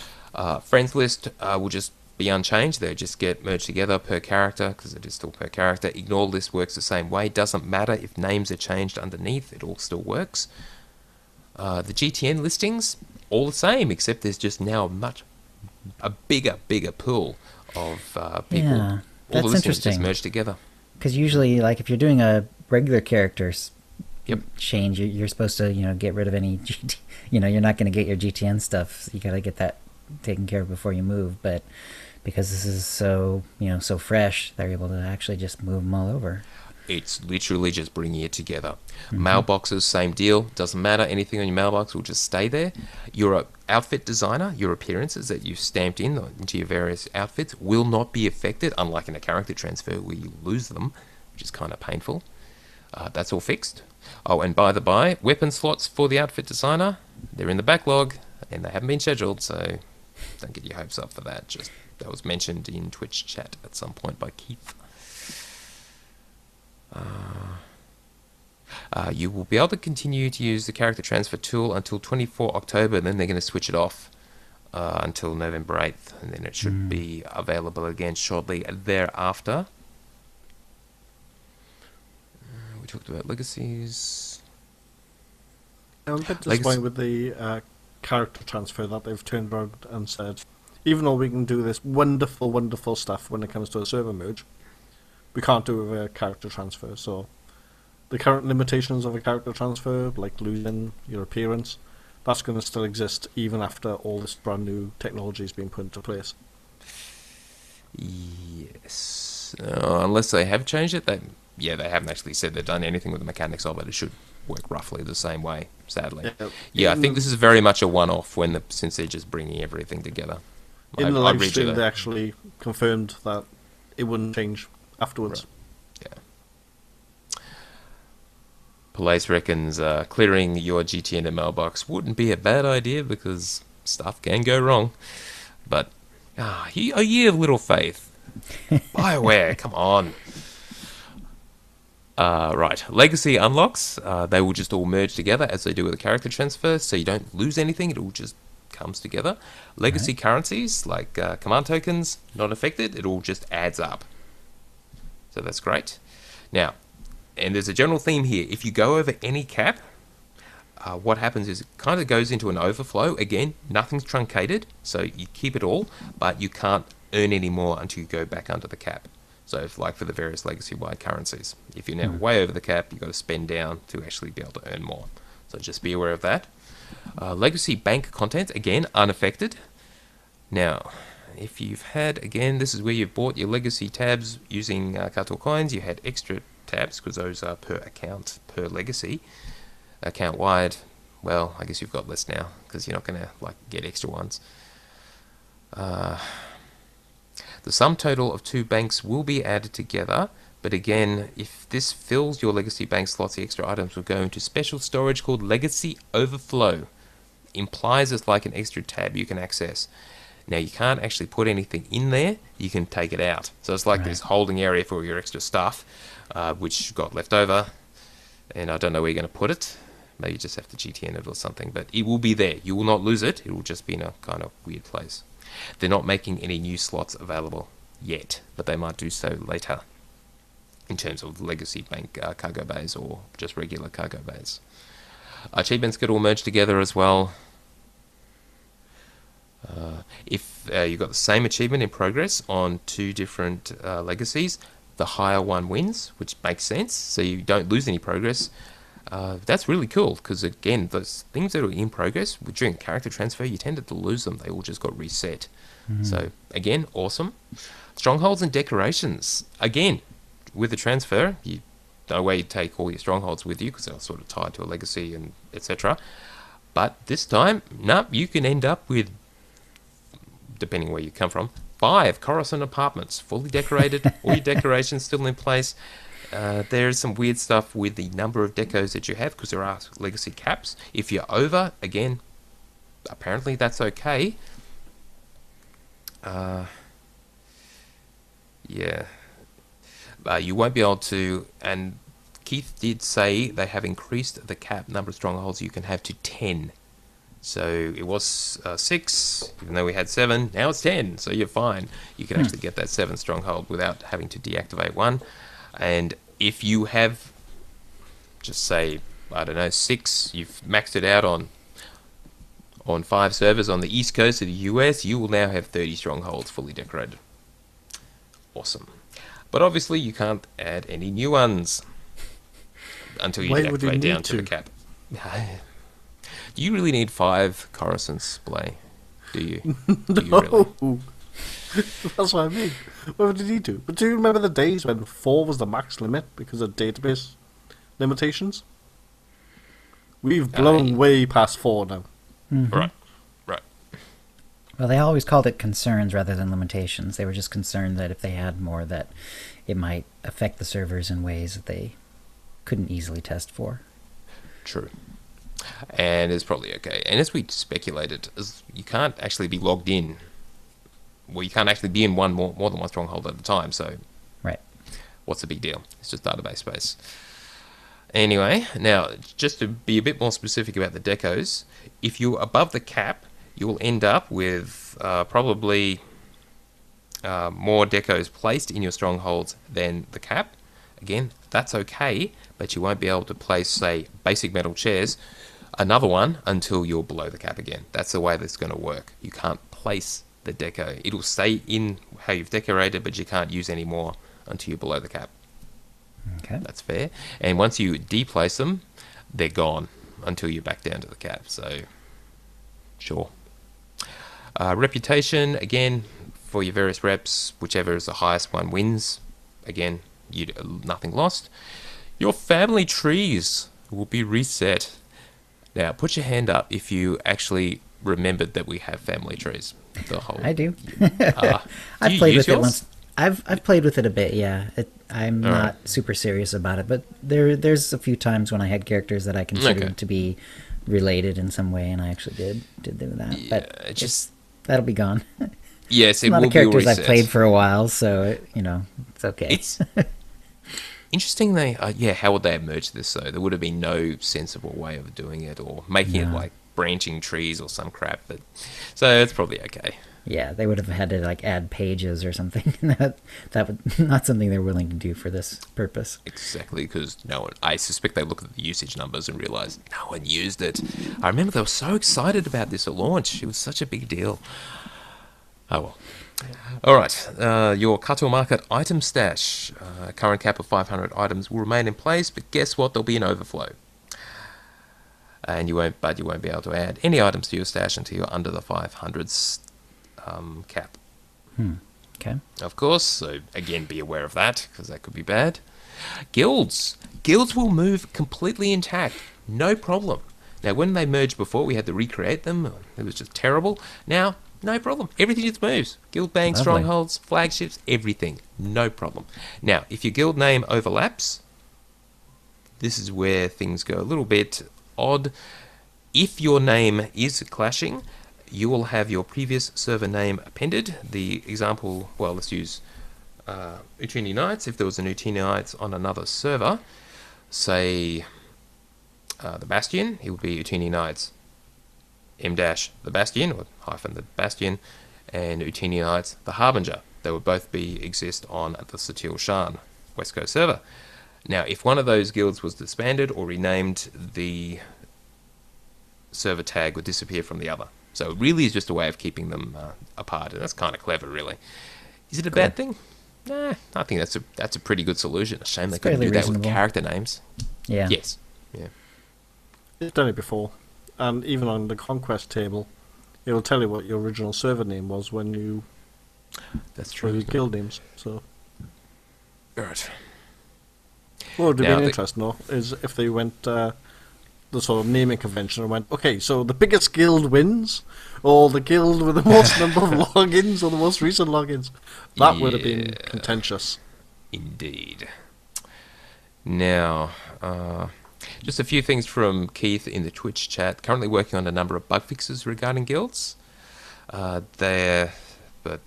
friends list will just be unchanged. They just get merged together per character, because it is still per character. Ignore list works the same way. Doesn't matter if names are changed underneath, it all still works. The GTN listings, all the same, except there's just now a bigger pool of people. Yeah, all the listings interesting. just merged together. Because usually, like, if you're doing a regular characters change, you're supposed to, get rid of any GT. You're not going to get your GTN stuff. So you got to get that taken care of before you move. But because this is so, so fresh, they're able to actually just move them all over. It's literally just bringing it together. Mailboxes, same deal. Doesn't matter. Anything on your mailbox will just stay there. Your outfit designer, your appearances that you've stamped into your various outfits will not be affected, unlike in a character transfer where you lose them, which is kind of painful. That's all fixed. Oh, and by the by, weapon slots for the outfit designer, they're in the backlog, and they haven't been scheduled, so don't get your hopes up for that. That was mentioned in Twitch chat at some point by Keith. You will be able to continue to use the character transfer tool until 24 October, and then they're going to switch it off until November 8th, and then it should be available again shortly thereafter. We talked about legacies. I'm a bit disappointed with the character transfer that they've turned around and said, even though we can do this wonderful, wonderful stuff when it comes to a server merge, we can't do it with a character transfer. So the current limitations of a character transfer, like losing your appearance, that's going to still exist even after all this brand new technology has been put into place. Yes. Unless they have changed it, they haven't actually said they've done anything with the mechanics of it. It should work roughly the same way, sadly. Yeah, I think this is very much a one-off since they're just bringing everything together. In the live stream, they actually confirmed that it wouldn't change afterwards. Right. Yeah. Police reckons clearing your GTN mailbox wouldn't be a bad idea because stuff can go wrong. But a year of little faith. BioWare, come on. Right, legacy unlocks, they will just all merge together as they do with the character transfer, so you don't lose anything, it all just comes together. Legacy currencies, like command tokens, not affected, it all just adds up. So that's great. Now, and there's a general theme here, if you go over any cap, what happens is it kind of goes into an overflow. Again, nothing's truncated, so you keep it all, but you can't earn any more until you go back under the cap. So, like for the various legacy-wide currencies, if you're now way over the cap, you've got to spend down to actually be able to earn more. So just be aware of that. Legacy bank content, again, unaffected. Now, if you've had, again, this is where you've bought your legacy tabs using Cartel Coins, you had extra tabs, because those are per account, per legacy. Account-wide, well, I guess you've got less now, because you're not going to get extra ones. The sum total of two banks will be added together, but again, if this fills your legacy bank slots, the extra items will go into special storage called Legacy Overflow. Implies it's like an extra tab you can access. Now, you can't actually put anything in there, you can take it out. So it's like this holding area for your extra stuff, which got left over, and I don't know where you're going to put it. Maybe you just have to GTN it or something, but it will be there. You will not lose it, it will just be in a kind of weird place. They're not making any new slots available yet, but they might do so later in terms of legacy bank cargo bays or just regular cargo bays. Achievements get all merged together as well. If you've got the same achievement in progress on two different legacies, the higher one wins, which makes sense, so you don't lose any progress. That's really cool, because again, those things that are in progress, during character transfer, you tended to lose them. They all just got reset. So, again, awesome. Strongholds and decorations. Again, with the transfer, no way you take all your strongholds with you, because they're sort of tied to a legacy and etc. But this time, you can end up with, depending where you come from, 5 Coruscant apartments, fully decorated, all your decorations still in place. There's some weird stuff with the number of decos that you have, because there are legacy caps. If you're over, again, apparently that's okay. You won't be able to, and Keith did say they have increased the cap number of strongholds you can have to 10. So it was 6, even though we had 7, now it's 10, so you're fine. You can actually get that 7 stronghold without having to deactivate one. And if you have, just say, 6, you've maxed it out on 5 servers on the east coast of the US, you will now have 30 strongholds fully decorated. Awesome. But obviously you can't add any new ones until you deactivate down to the cap. Do you really need 5 Coruscants, Blay? Do you? Do you really? That's what I mean. What did he do? But do you remember the days when 4 was the max limit because of database limitations? We've blown way past 4 now. Right. Well, they always called it concerns rather than limitations. They were just concerned that if they had more, that it might affect the servers in ways that they couldn't easily test for. True. And it's probably okay. And as we speculated, you can't actually be logged in. Well, you can't actually be in more than one stronghold at a time, so... Right. what's the big deal? It's just database space. Anyway, now, just to be a bit more specific about the decos, if you're above the cap, you'll end up with probably more decos placed in your strongholds than the cap. Again, that's okay, but you won't be able to place, say, basic metal chairs, another one, until you're below the cap again. That's the way that's going to work. You can't place the deco. It'll stay in how you've decorated, but you can't use any more until you're below the cap. Okay. That's fair. And once you deplace them, they're gone until you're back down to the cap. So, sure. Reputation, again, for your various reps, whichever is the highest one wins. Again, nothing lost. Your family trees will be reset. Now, put your hand up if you actually remembered that we have family trees. I do. I've played with it once. I've played with it a bit, yeah. I'm not super serious about it, but there's a few times when I had characters that I considered to be related in some way, and I actually did do that. Yeah, but that'll be gone. Yes, it will be a lot of characters I've played for a while, so it's okay. It's interesting. How would they have merged this? So there would have been no sensible way of doing it, or making it like branching trees or some crap. But so it's probably okay. Yeah, they would have had to like add pages or something. that would not something they're willing to do for this purpose. Exactly, because I suspect they look at the usage numbers and realize no one used it. I remember they were so excited about this at launch. It was such a big deal. Oh well. All right, your Cartel Market item stash. Current cap of 500 items will remain in place, but guess what? There'll be an overflow. And you won't be able to add any items to your stash until you're under the 500s cap. Okay. Of course, so again, be aware of that, because that could be bad. Guilds will move completely intact, no problem. Now, when they merged before, we had to recreate them. It was just terrible. Now, no problem. Everything just moves. Guild banks, strongholds, flagships, everything. No problem. Now, if your guild name overlaps, this is where things go a little bit odd. If your name is clashing, you will have your previous server name appended. The example, well, let's use Utini Knights. If there was an Utini Knights on another server, say the Bastion, it would be Utini Knights M-the Bastion, or hyphen the Bastion, and Utini Knights the Harbinger. They would both exist on the Satil Shan West Coast server. Now, if one of those guilds was disbanded or renamed, the server tag would disappear from the other. So it really is just a way of keeping them apart, and that's kind of clever, really. Is it a bad thing? Nah, I think that's a pretty good solution. A shame they couldn't do that with character names. Yeah. Yes. Yeah. It's done it before, and even on the Conquest table, it will tell you what your original server name was when you. That's true. Your guild names. So. Right. What would have been interesting, though, is if they went the sort of naming convention and went, okay, so the biggest guild wins, or the guild with the most number of logins, or the most recent logins. That would have been contentious. Indeed. Now, just a few things from Keith in the Twitch chat. Currently working on a number of bug fixes regarding guilds. But they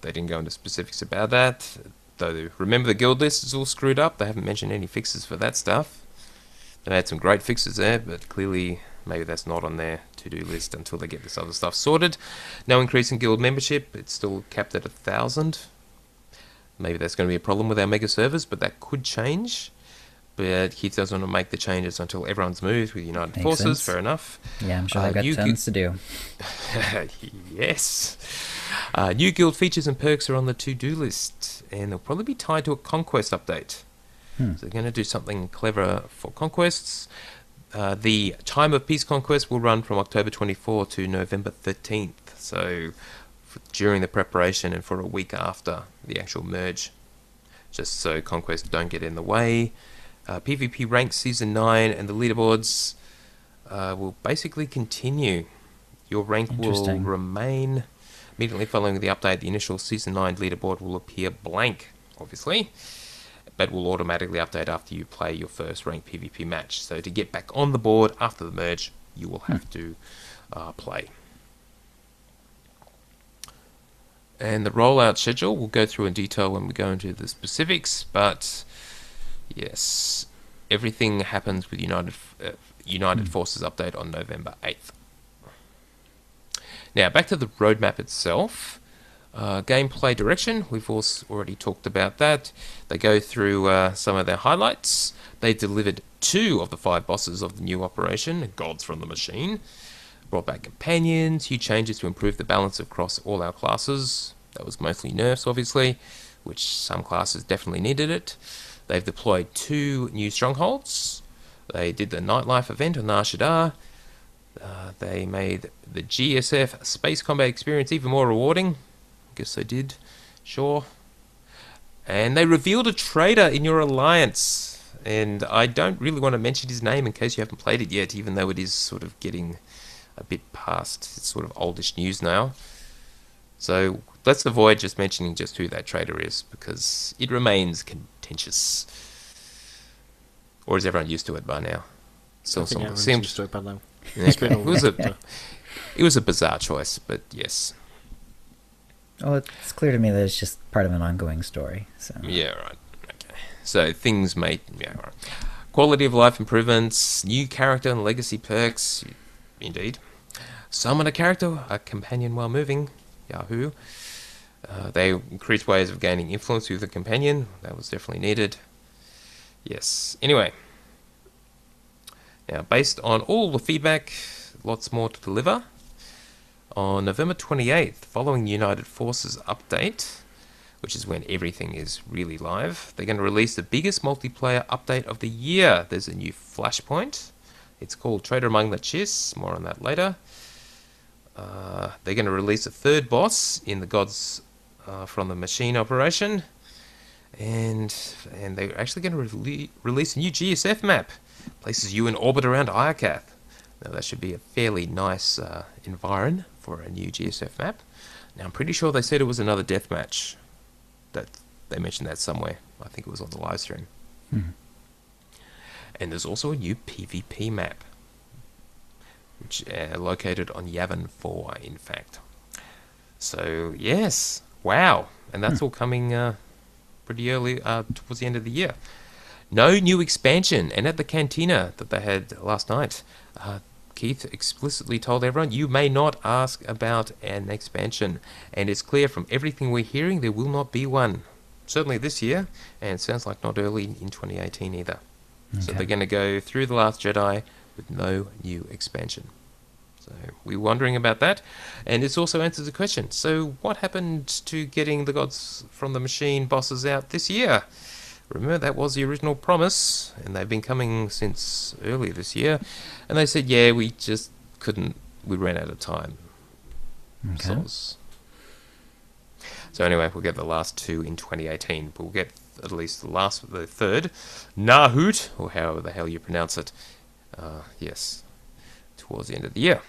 didn't go into specifics about that. Though, remember, the guild list is all screwed up. They haven't mentioned any fixes for that stuff. They had some great fixes there, but clearly maybe that's not on their to-do list until they get this other stuff sorted. No increase in guild membership. It's still capped at 1,000. Maybe that's going to be a problem with our mega servers, but that could change. But Keith doesn't want to make the changes until everyone's moved with United Makes Forces. sense. Fair enough. Yeah, I'm sure I've got tons to do. Yes. New guild features and perks are on the to-do list, and they'll probably be tied to a conquest update. So they're going to do something clever for conquests. The time of peace conquest will run from October 24 to November 13th. So during the preparation and for a week after the actual merge, just so conquests don't get in the way. PvP ranks Season 9 and the leaderboards will basically continue. Your rank will remain. Immediately following the update, the initial Season 9 leaderboard will appear blank, obviously, but will automatically update after you play your first ranked PvP match. So to get back on the board after the merge, you will have to play. And the rollout schedule we'll go through in detail when we go into the specifics, but Yes. Everything happens with United Forces update on November 8th. Now, back to the roadmap itself. Gameplay direction, we've also already talked about that. They go through some of their highlights. They delivered 2 of the 5 bosses of the new operation, Gods from the Machine. Brought back companions, huge changes to improve the balance across all our classes. That was mostly nerfs, obviously, which some classes definitely needed it. They've deployed 2 new strongholds. They did the nightlife event on Nar Shaddaa. They made the GSF space combat experience even more rewarding. Guess they did, sure. And they revealed a traitor in your alliance. And I don't really want to mention his name in case you haven't played it yet, even though it is sort of getting a bit past. It's sort of oldish news now. So let's avoid just mentioning just who that traitor is, because it remains contentious. Or is everyone used to it by now? So everyone's used to it by now. Okay. It was a bizarre choice, but yes. Well, it's clear to me that it's just part of an ongoing story. So. Yeah, right. Okay. So things may... Yeah, right. Quality of life improvements, new character and legacy perks. Indeed. Summon a character, a companion while moving. Yahoo. They increased ways of gaining influence with the companion. That was definitely needed. Yes. Anyway. Now, based on all the feedback, lots more to deliver. On November 28th, following United Forces update, which is when everything is really live, they're going to release the biggest multiplayer update of the year. There's a new flashpoint. It's called Traitor Among the Chiss. More on that later. They're going to release a 3rd boss in the Gods from the Machine operation. And they're actually going to release a new GSF map. Places you in orbit around Iokath. Now that should be a fairly nice environ for a new GSF map. Now I'm pretty sure they said it was another deathmatch. That they mentioned that somewhere. I think it was on the live stream. And there's also a new PvP map, which located on Yavin 4, in fact. So yes, wow, and that's all coming pretty early towards the end of the year. No new expansion, and at the cantina that they had last night, Keith explicitly told everyone, you may not ask about an expansion, and it's clear from everything we're hearing there will not be one. Certainly this year, and it sounds like not early in 2018 either. Okay. So they're going to go through The Last Jedi with no new expansion. So we're wondering about that, and this also answers the question. So what happened to getting the Gods from the Machine bosses out this year? Remember, that was the original promise, and they've been coming since early this year. And they said, yeah, we just couldn't, we ran out of time. Okay. So anyway, we'll get the last 2 in 2018, but we'll get at least the 3rd, Nahut, or however the hell you pronounce it, yes, towards the end of the year.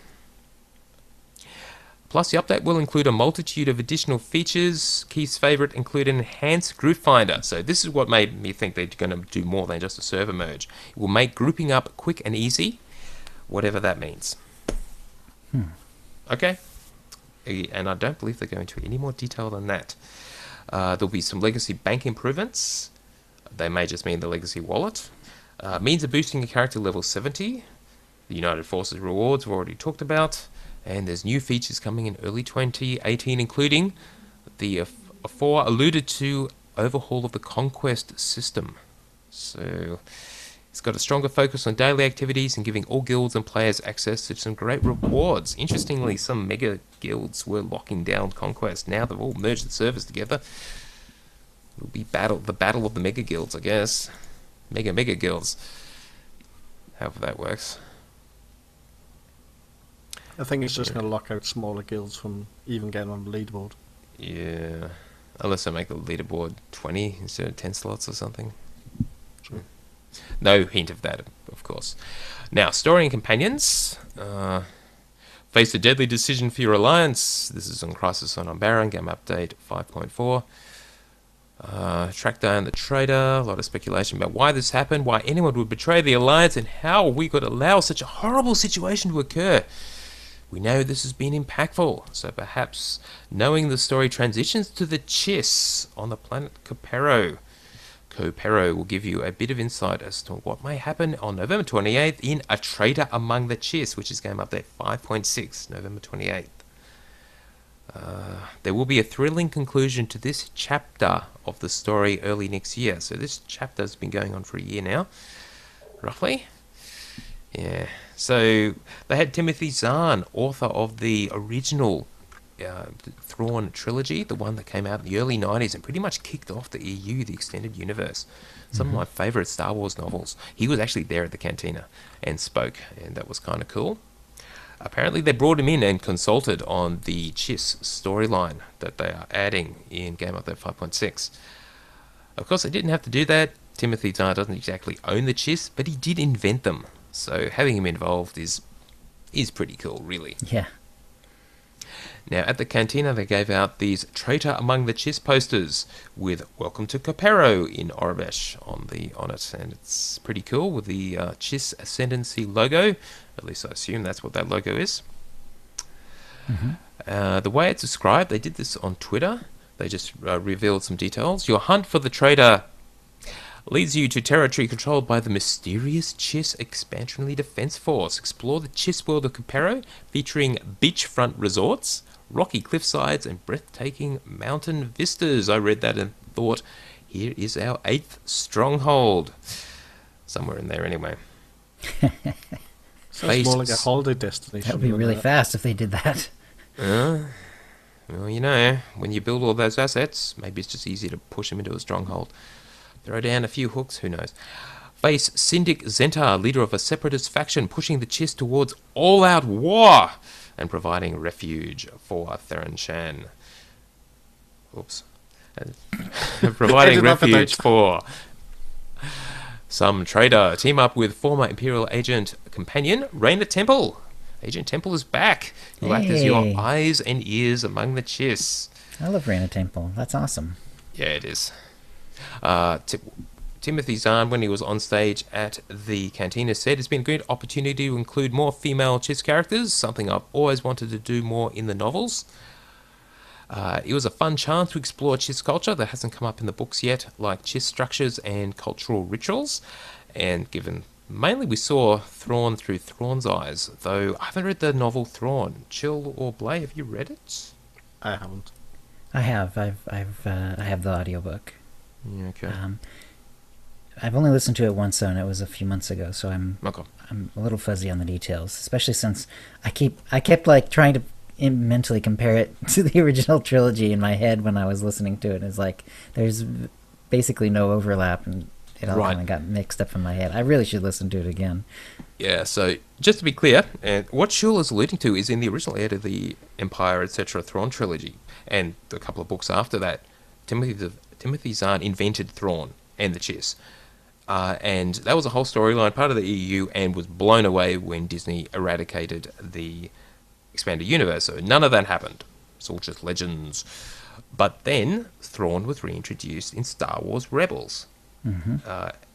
Plus, the update will include a multitude of additional features. Keith's favourite include an enhanced group finder. So this is what made me think they're going to do more than just a server merge. It will make grouping up quick and easy, whatever that means. Okay. And I don't believe they're going into any more detail than that. There'll be some legacy bank improvements. They may just mean the legacy wallet. Means of boosting a character level 70. The United Forces rewards we've already talked about. And there's new features coming in early 2018, including the afore alluded to overhaul of the Conquest system. So it's got a stronger focus on daily activities and giving all guilds and players access to some great rewards. Interestingly, some mega guilds were locking down Conquest. Now they've all merged the servers together. It'll be the battle of the mega guilds, I guess. Mega guilds. However that works. I think it's just going to lock out smaller guilds from even getting on the leaderboard. Yeah. Unless they make the leaderboard 20 instead of 10 slots or something. True. No hint of that, of course. Now, story and companions. Face a deadly decision for your alliance. This is on Crisis on Umbaran, game update 5.4. Track down the traitor. A lot of speculation about why this happened, why anyone would betray the alliance, and how we could allow such a horrible situation to occur. We know this has been impactful, so perhaps knowing the story transitions to the Chiss on the planet Capero. Copero will give you a bit of insight as to what may happen on November 28th in A Traitor Among the Chiss, which is game update 5.6, November 28th. There will be a thrilling conclusion to this chapter of the story early next year. So this chapter has been going on for a year now, roughly. Yeah. So they had Timothy Zahn, author of the original Thrawn trilogy, the one that came out in the early 90s and pretty much kicked off the EU, the extended universe. Some of my favourite Star Wars novels. He was actually there at the cantina and spoke, and that was kind of cool. Apparently they brought him in and consulted on the Chiss storyline that they are adding in Game Update 5.6. Of course, they didn't have to do that. Timothy Zahn doesn't exactly own the Chiss, but he did invent them. So having him involved is pretty cool, really. Yeah. Now, at the cantina, they gave out these Traitor Among the Chiss posters with Welcome to Copero in Orabesh on it. And it's pretty cool with the Chiss Ascendancy logo. At least I assume that's what that logo is. The way it's described, they did this on Twitter. They just revealed some details. Your hunt for the traitor leads you to territory controlled by the mysterious Chiss Expansionary Defense Force. Explore the Chiss world of Copero, featuring beachfront resorts, rocky cliffsides, and breathtaking mountain vistas. I read that and thought, here is our 8th stronghold. Somewhere in there, anyway. Sounds more like a holiday destination. That would be really fast if they did that. Well, you know, when you build all those assets, maybe it's just easy to push them into a stronghold. Throw down a few hooks, who knows. Face Syndic Zentar, leader of a separatist faction, pushing the Chiss towards all-out war and providing refuge for Theron Shan. Oops. Providing refuge for some traitor. Team up with former Imperial agent companion, Raina Temple. Agent Temple is back. Who act as your eyes and ears among the Chiss. I love Raina Temple. That's awesome. Yeah, it is. Timothy Zahn, when he was on stage at the cantina, said it's been a good opportunity to include more female Chiss characters, something I've always wanted to do more in the novels. It was a fun chance to explore Chiss culture that hasn't come up in the books yet, like Chiss structures and cultural rituals. And given mainly we saw Thrawn through Thrawn's eyes, though I haven't read the novel Thrawn. Chill or Blay, have you read it? I haven't. I have. I have the audiobook. Yeah, okay. I've only listened to it once, though, and it was a few months ago, so I'm a little fuzzy on the details, especially since I kept like trying to mentally compare it to the original trilogy in my head when I was listening to it. It's like there's basically no overlap, and it all kind of got mixed up in my head. I really should listen to it again. Yeah, so just to be clear, what Shul is alluding to is in the original Heir to the Empire, etc. Thrawn trilogy, and a couple of books after that, Timothy Zahn invented Thrawn and the Chiss. And that was a whole storyline, part of the EU, and was blown away when Disney eradicated the expanded universe. So none of that happened. It's all just legends. But then Thrawn was reintroduced in Star Wars Rebels.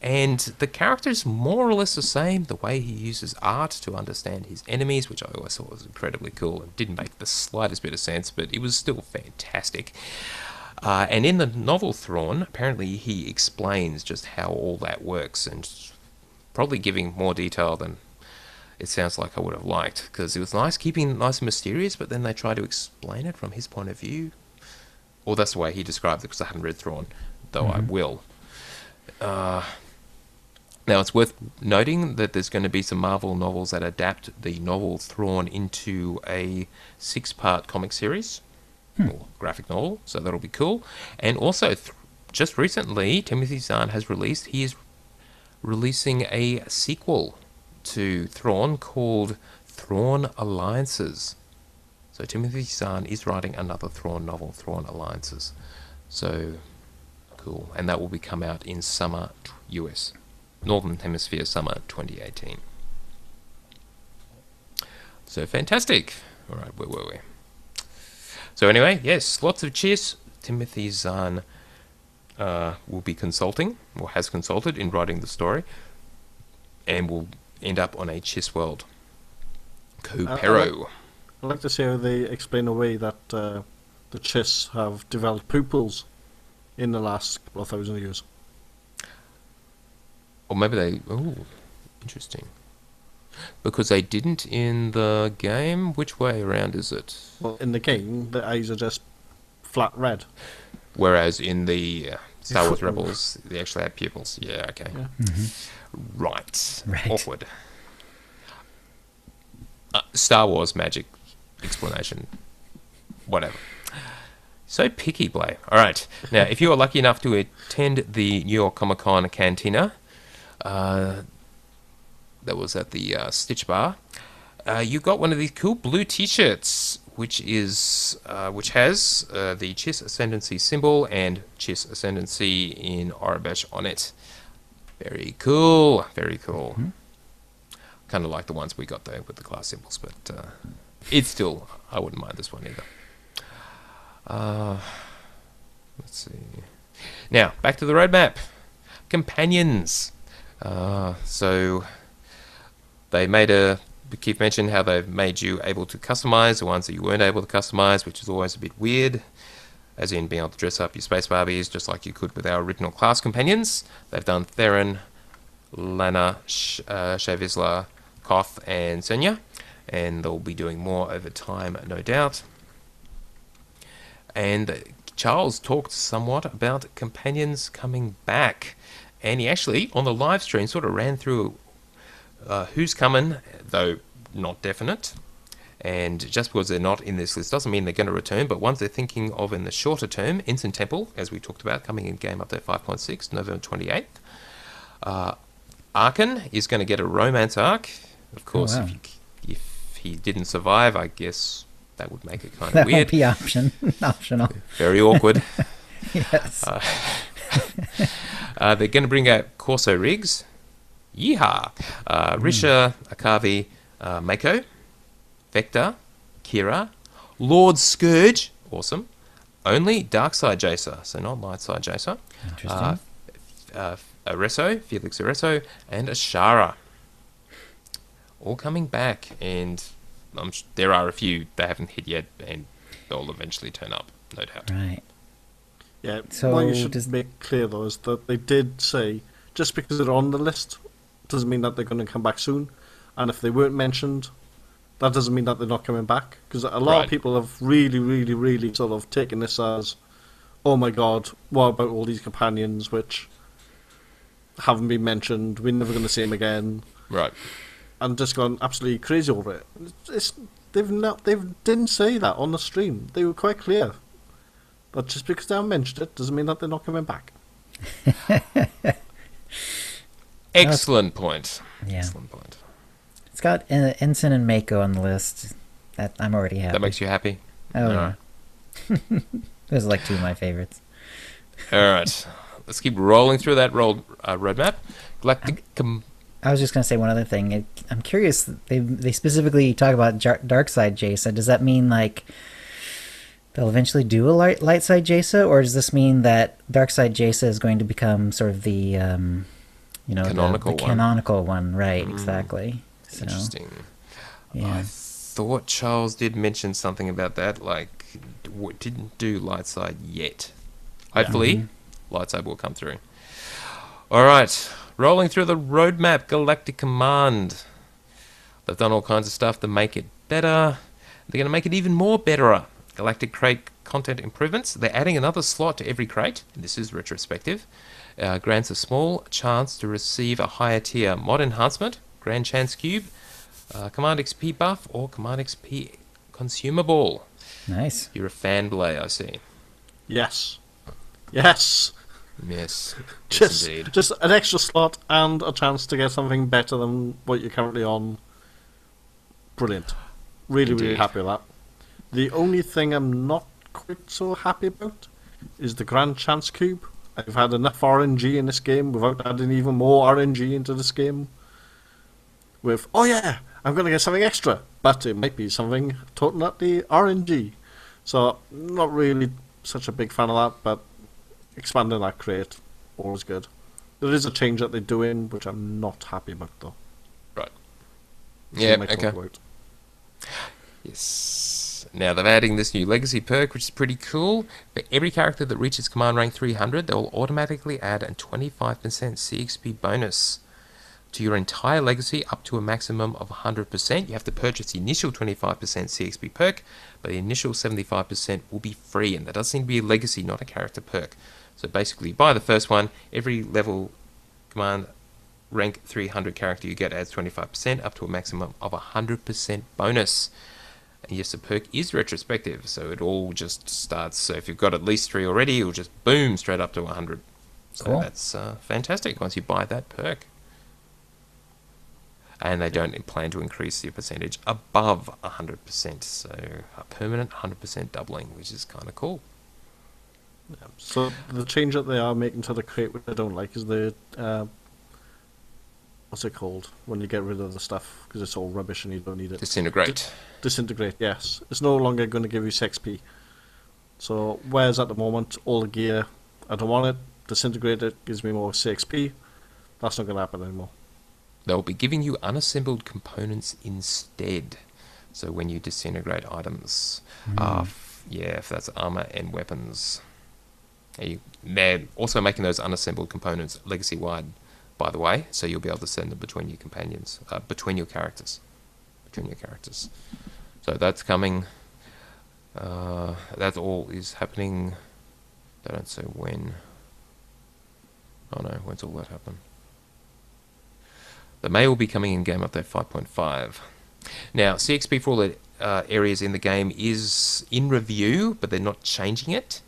And the character is more or less the same. The way he uses art to understand his enemies, which I always thought was incredibly cool and didn't make the slightest bit of sense, but it was still fantastic. And in the novel Thrawn, apparently he explains just how all that works, and probably giving more detail than it sounds like I would have liked, because it was nice, keeping it nice and mysterious, but then they try to explain it from his point of view. Or that's the way he described it, because I haven't read Thrawn, though I will. Now, it's worth noting that there's going to be some Marvel novels that adapt the novel Thrawn into a 6-part comic series. Or graphic novel, so that'll be cool. And also, just recently, Timothy Zahn has released, he is releasing a sequel to Thrawn called Thrawn Alliances. So Timothy Zahn is writing another Thrawn novel, Thrawn Alliances. So, cool. And that will be come out in summer US, Northern Hemisphere summer 2018. So fantastic. All right, where were we? So anyway, yes, lots of Chiss. Timothy Zahn will be consulting, or has consulted in writing the story, and will end up on a Chiss world. Copero. I'd like to see how they explain away that the Chiss have developed pupils in the last couple of thousand years. Or maybe they... Oh, interesting. Because they didn't in the game? Which way around is it? Well, in the game, the eyes are just flat red. Whereas in the Star Wars Rebels, they actually had pupils. Yeah, okay. Yeah. Mm-hmm. Right. Right. Awkward. Star Wars magic explanation. Whatever. So picky, Blay. All right. Now, if you are lucky enough to attend the New York Comic Con Cantina, that was at the Stitch Bar, you got one of these cool blue T-shirts, which has the Chiss Ascendancy symbol and Chiss Ascendancy in Aurebesh on it. Very cool. Very cool. Mm-hmm. Kind of like the ones we got there with the class symbols, but it's still, I wouldn't mind this one either. Let's see. Now, back to the roadmap. Companions. So they Keith mentioned how they've made you able to customize the ones that you weren't able to customize, which is always a bit weird. As in being able to dress up your Space Barbies just like you could with our original class companions. They've done Theron, Lana, Shavisla, Koth, and Senya. And they'll be doing more over time, no doubt. And Charles talked somewhat about companions coming back. And he actually, on the live stream, sort of ran through who's coming, though not definite. And just because they're not in this list doesn't mean they're going to return, but ones they're thinking of in the shorter term, Ensign Temple, as we talked about, coming in Game Update 5.6, November 28th. Arkan is going to get a romance arc. Of course, if he didn't survive, I guess that would make it kind of weird. That would be optional. Very awkward. Yes. They're going to bring out Corso Rigs. Yeehaw! Risha, Akavi, Mako, Vector, Kira, Lord Scourge, awesome. Only Darkside Jacer, so not Lightside Jacer. Interesting. Areso, Felix Areso, and Ashara. All coming back, and there are a few they haven't hit yet, and they'll eventually turn up, no doubt. Right. Yeah, so what you should make clear, though, is that they did say, just because they're on the list, doesn't mean that they're going to come back soon. And if they weren't mentioned, that doesn't mean that they're not coming back. Because a lot of people have really, really, really sort of taken this as, oh my god, what about all these companions which haven't been mentioned, we're never going to see them again. Right. And just gone absolutely crazy over it. They didn't say that on the stream. They were quite clear. But just because they haven't mentioned it doesn't mean that they're not coming back. Excellent point. Yeah. Excellent point. It's got Ensign and Mako on the list. That I'm already happy. That makes you happy? Oh, yeah. Those are like two of my favorites. All right. Let's keep rolling through that roadmap. Galactic... I was just going to say one other thing. I'm curious. They specifically talk about Darkside Jace. Does that mean like they'll eventually do a light side Jace, or does this mean that Darkside Jace is going to become sort of the canonical one? Right, exactly. So, interesting. Yeah. I thought Charles did mention something about that, like didn't do light side yet. Hopefully, light side will come through. All right, rolling through the roadmap, Galactic Command. They've done all kinds of stuff to make it better. They're going to make it even more better. Galactic Crate content improvements. They're adding another slot to every crate. And this is retrospective. Grants a small chance to receive a higher tier mod enhancement, Grand Chance Cube, Command XP buff, or Command XP consumable. Nice. You're a fan, Blay, I see. Yes. Yes. Yes. Just, indeed. Just an extra slot and a chance to get something better than what you're currently on. Brilliant. Really, Indeed. really happy with that. The only thing I'm not quite so happy about is the Grand Chance Cube. I've had enough RNG in this game without adding even more RNG into this game. With, oh yeah, I'm going to get something extra, but it might be something totally RNG. So, not really such a big fan of that, but expanding that crate, always good. There is a change that they're doing, which I'm not happy about, though. Right. So Yeah, might okay. talk about. Yes. Yes. Now they're adding this new legacy perk, which is pretty cool. For every character that reaches command rank 300, they'll automatically add a 25% CXP bonus to your entire legacy up to a maximum of 100%. You have to purchase the initial 25% CXP perk, but the initial 75% will be free, and that does seem to be a legacy, not a character perk. So basically, buy the first one, every level command rank 300 character you get adds 25% up to a maximum of 100% bonus. And yes, the perk is retrospective, so it all just starts. So if you've got at least 3 already, it'll just boom straight up to 100. So cool. That's fantastic once you buy that perk. And they don't plan to increase the percentage above 100%, so a permanent 100% doubling, which is kind of cool. Yeah. So the change that they are making to the crate, which I don't like, is the what's it called when you get rid of the stuff because it's all rubbish and you don't need it. Disintegrate. Disintegrate. Yes, it's no longer going to give you 6p. So whereas at the moment all the gear, I don't want it. Disintegrate it gives me more 6p. That's not going to happen anymore. They'll be giving you unassembled components instead. So when you disintegrate items, if that's armor and weapons. They're also making those unassembled components legacy-wide, by the way, so you'll be able to send them between your companions, between your characters. So that's coming. That all is happening. They don't say when. Oh no, when's all that happen? The May will be coming in game update 5.5. Now, CXP for all the areas in the game is in review, but they're not changing it.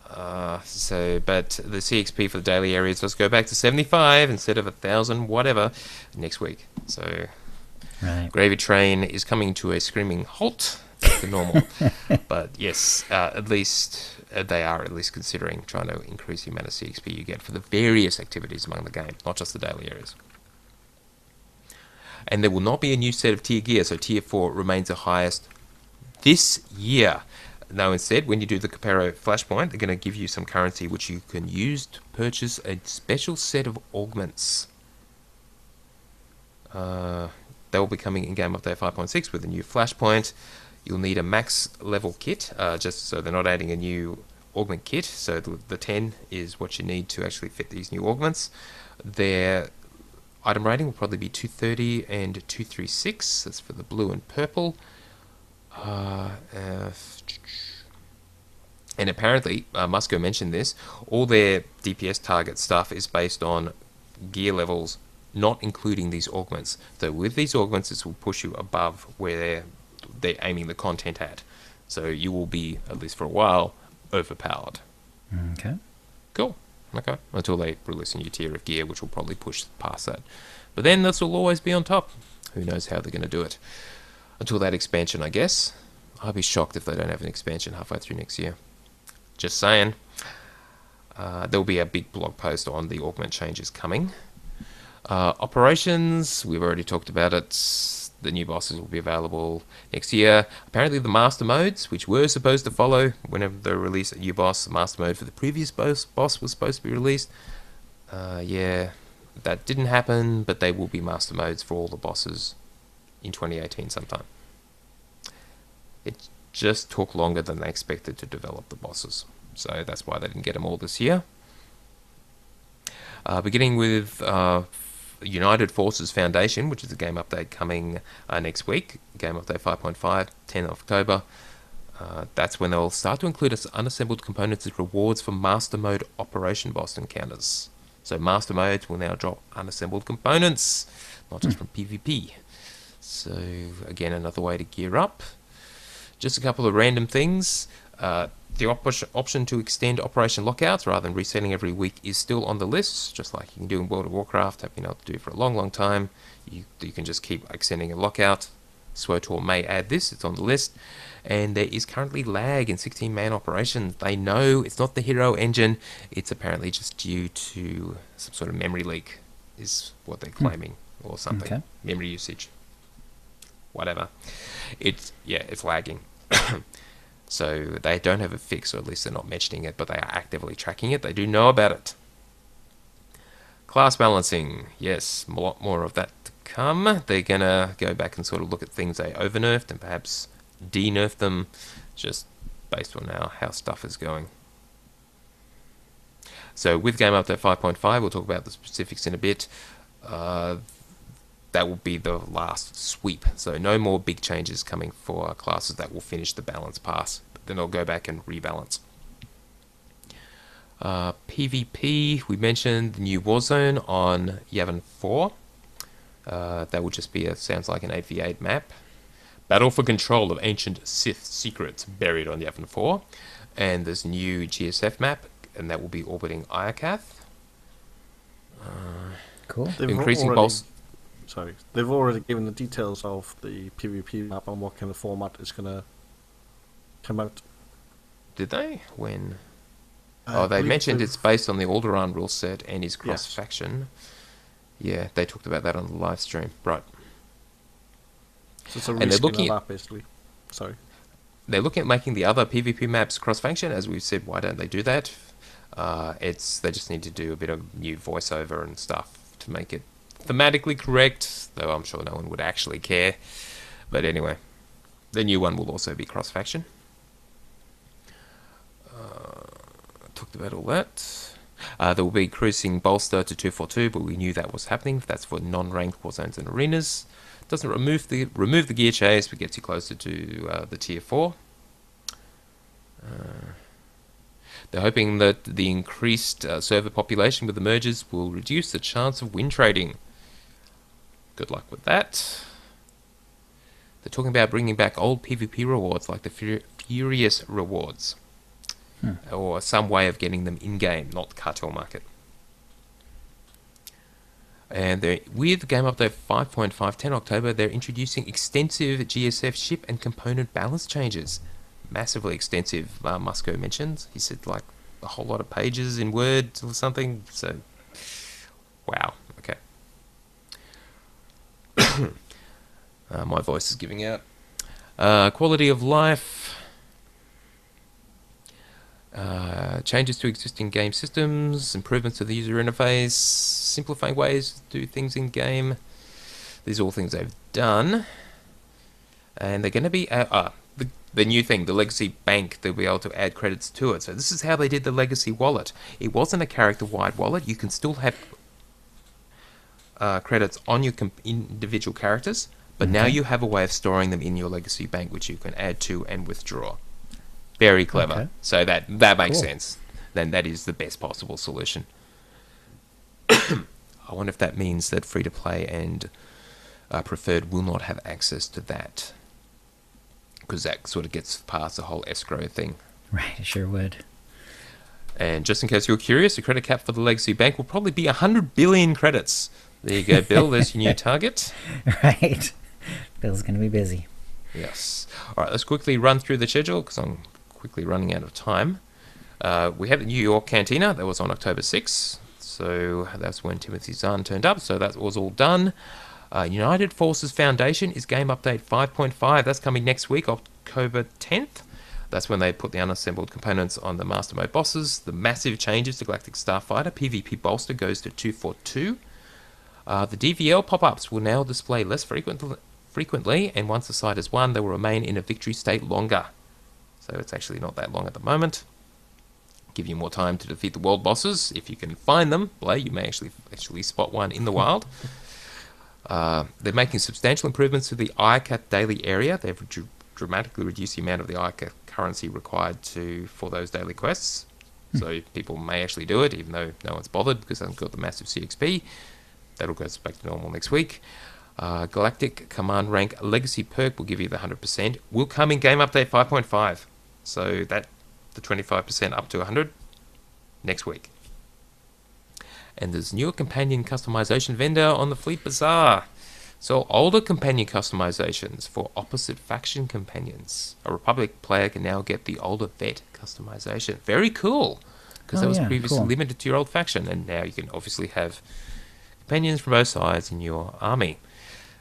But the CXP for the daily areas does go back to 75 instead of 1,000, whatever, next week. So, right. Gravy Train is coming to a screaming halt, like normal. But yes, at least they are at least considering trying to increase the amount of CXP you get for the various activities among the game, not just the daily areas. And there will not be a new set of tier gear, so tier 4 remains the highest this year. No, instead, when you do the Capero Flashpoint, they're going to give you some currency which you can use to purchase a special set of augments. They will be coming in game update 5.6 with a new Flashpoint. You'll need a max level kit, just so they're not adding a new augment kit. So the 10 is what you need to actually fit these new augments. Their item rating will probably be 230 and 236. That's for the blue and purple. And apparently, Musco mentioned this, all their DPS target stuff is based on gear levels, not including these augments. So with these augments, this will push you above where they're aiming the content at. So you will be, at least for a while, overpowered. Okay. Cool. Okay. Until they release a new tier of gear, which will probably push past that. But then this will always be on top. Who knows how they're going to do it. Until that expansion, I guess. I'd be shocked if they don't have an expansion halfway through next year. Just saying. There'll be a big blog post on the augment changes coming. Operations, we've already talked about it. The new bosses will be available next year. Apparently the master modes, which were supposed to follow whenever they release a new boss, the master mode for the previous boss was supposed to be released. Yeah, that didn't happen, but they will be master modes for all the bosses in 2018 sometime. It just took longer than they expected to develop the bosses, so that's why they didn't get them all this year. Beginning with United Forces Foundation, which is a game update coming next week, game update 5.5, 10th of October. That's when they'll start to include unassembled components as rewards for Master Mode Operation boss encounters. So Master Modes will now drop unassembled components, not just from PvP. So again, another way to gear up. Just a couple of random things. The option to extend Operation Lockouts rather than resetting every week is still on the list, just like you can do in World of Warcraft. Have been able to do for a long, long time. You can just keep extending a lockout. SWTOR may add this, it's on the list. And there is currently lag in 16-man operations. They know it's not the hero engine, it's apparently just due to some sort of memory leak, is what they're claiming, or something. Okay. Memory usage. Whatever. It's lagging. So they don't have a fix, or at least they're not mentioning it, but they are actively tracking it. They do know about it. Class balancing. Yes, a lot more of that to come. They're going to go back and sort of look at things they over-nerfed and perhaps de-nerf them, just based on how stuff is going. So with Game Update 5.5, we'll talk about the specifics in a bit. That will be the last sweep. So no more big changes coming for classes. That will finish the balance pass. But then they'll go back and rebalance. PvP, we mentioned the new Warzone on Yavin 4. That will just be, sounds like an 8v8 map. Battle for control of ancient Sith secrets buried on Yavin 4. And there's a new GSF map, and that will be orbiting Iakath. Cool. Increasing pulse. Sorry, they've already given the details of the PvP map and what kind of format is going to come out. Did they? When? They mentioned it's based on the Alderaan rule set and is cross-faction. Yes. Yeah, they talked about that on the live stream. Right. So it's a reskin of that, basically. Sorry. They're looking at making the other PvP maps cross-faction. As we've said, why don't they do that? They just need to do a bit of new voiceover and stuff to make it thematically correct, though I'm sure no one would actually care. But anyway, the new one will also be cross-faction. Talked about all that. There will be cruising bolster to 242, but we knew that was happening. That's for non-ranked war zones and arenas. Doesn't remove the gear chase, but gets you closer to the tier 4. They're hoping that the increased server population with the mergers will reduce the chance of win trading. Good luck with that. They're talking about bringing back old PvP rewards like the Furious rewards. Or some way of getting them in-game, not cartel market. And with Game Update 5.5 October, they're introducing extensive GSF ship and component balance changes. Massively extensive, Musco mentioned. He said like a whole lot of pages in Word or something. So, wow. Okay. My voice is giving out. Quality of life. Changes to existing game systems, improvements to the user interface, simplifying ways to do things in game. These are all things they've done. And they're going to be the new thing, the Legacy Bank. They'll be able to add credits to it. So this is how they did the Legacy Wallet. It wasn't a character-wide wallet. You can still have credits on your individual characters, but now you have a way of storing them in your Legacy Bank, which you can add to and withdraw. Very clever. Okay. So that makes sense. Then that is the best possible solution. I wonder if that means that free-to-play and preferred will not have access to that, because that sort of gets past the whole escrow thing. Right, it sure would. And just in case you're curious, the credit cap for the Legacy Bank will probably be 100 billion credits. There you go, Bill. There's your new target. Right. Bill's going to be busy. Yes. All right, let's quickly run through the schedule, because I'm quickly running out of time. We had the New York Cantina. That was on October 6th. So that's when Timothy Zahn turned up. So that was all done. United Forces Foundation is Game Update 5.5. That's coming next week, October 10th. That's when they put the unassembled components on the Master Mode bosses. The massive changes to Galactic Starfighter. PvP bolster goes to 242. The DVL pop-ups will now display less frequently, and once the site is won, they will remain in a victory state longer. So it's actually not that long at the moment. Give you more time to defeat the world bosses. If you can find them, you may actually spot one in the wild. They're making substantial improvements to the Iakath daily area. They've dramatically reduced the amount of the Iakath currency required for those daily quests. So people may actually do it, even though no one's bothered because they haven't got the massive CXP. That'll go back to normal next week. Galactic Command Rank Legacy perk will give you the 100%. Will come in Game Update 5.5. So that the 25% up to 100 next week. And there's newer companion customization vendor on the Fleet Bazaar. So older companion customizations for opposite faction companions. A Republic player can now get the older vet customization. Very cool, because that was previously limited to your old faction, and now you can obviously have companions from both sides in your army.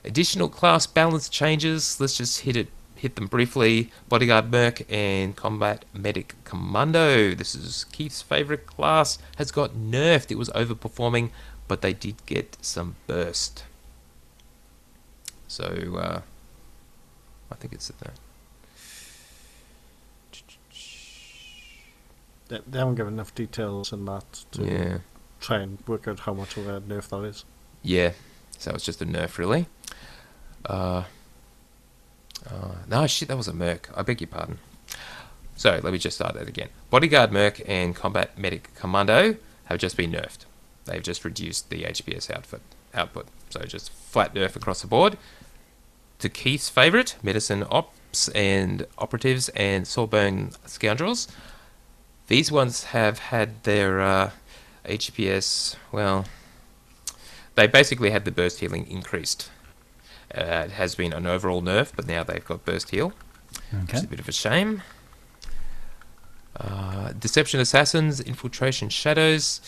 Additional class balance changes. Let's just hit them briefly. Bodyguard Merc and Combat Medic Commando. This is Keith's favorite class. Has got nerfed. It was overperforming, but they did get some burst. So I think it's that. They haven't given enough details in that to try and work out how much of a nerf that is. Yeah, so it's just a nerf, really. No, shit, that was a merc. I beg your pardon. So, let me just start that again. Bodyguard Merc and Combat Medic Commando have just been nerfed. They've just reduced the HPS output. So, just flat nerf across the board. To Keith's favourite, Medicine Ops and Operatives and Sawbone Scoundrels. These ones have had their HPS, well, they basically had the burst healing increased. It has been an overall nerf, but now they've got burst heal, which is a bit of a shame. Deception Assassins, Infiltration Shadows,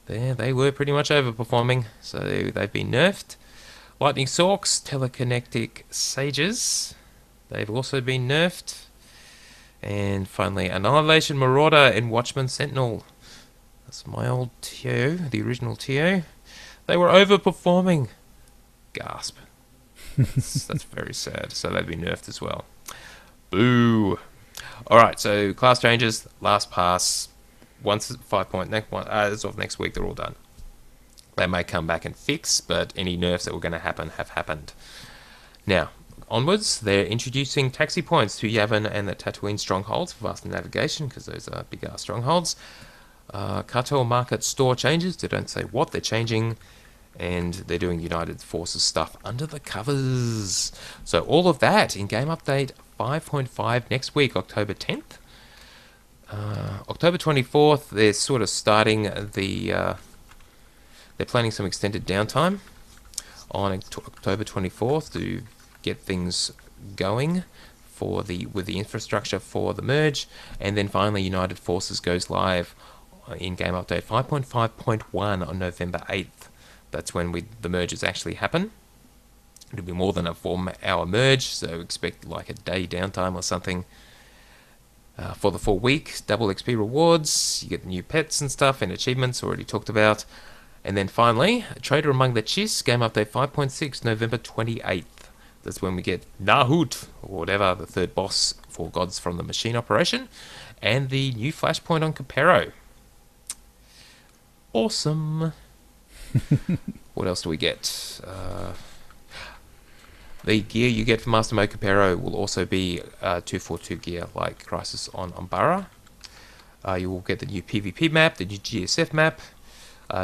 they were pretty much overperforming, so they've been nerfed. Lightning Sorks, Telekinetic Sages, they've also been nerfed. And finally, Annihilation Marauder and Watchman Sentinel. That's my old TO, the original TO. They were overperforming. Gasp. That's very sad. So they've been nerfed as well. Boo. Alright, so class changes, last pass. Once 5 point, as of next week, they're all done. They may come back and fix, but any nerfs that were going to happen have happened. Now, onwards, they're introducing taxi points to Yavin and the Tatooine strongholds for faster navigation, because those are big-ass strongholds. Cartel Market store changes. They don't say what they're changing. And they're doing United Forces stuff under the covers. So all of that in Game Update 5.5 next week, October 10th. October 24th, they're sort of starting they're planning some extended downtime on October 24th to get things going with the infrastructure for the merge. And then finally, United Forces goes live in Game Update 5.5.1 on November 8th. That's when the merges actually happen. It'll be more than a 4-hour merge, so expect like a day downtime or something for the full week. Double XP rewards, you get new pets and stuff, and achievements already talked about. And then finally, Trader Among the Chiss, Game Update 5.6, November 28th. That's when we get Nahut, or whatever, the third boss for Gods from the Machine operation, and the new flashpoint on Capero. Awesome. What else do we get? The gear you get from Master Mode Capero will also be 242 gear like Crisis on Umbara. You will get the new PvP map, the new GSF map,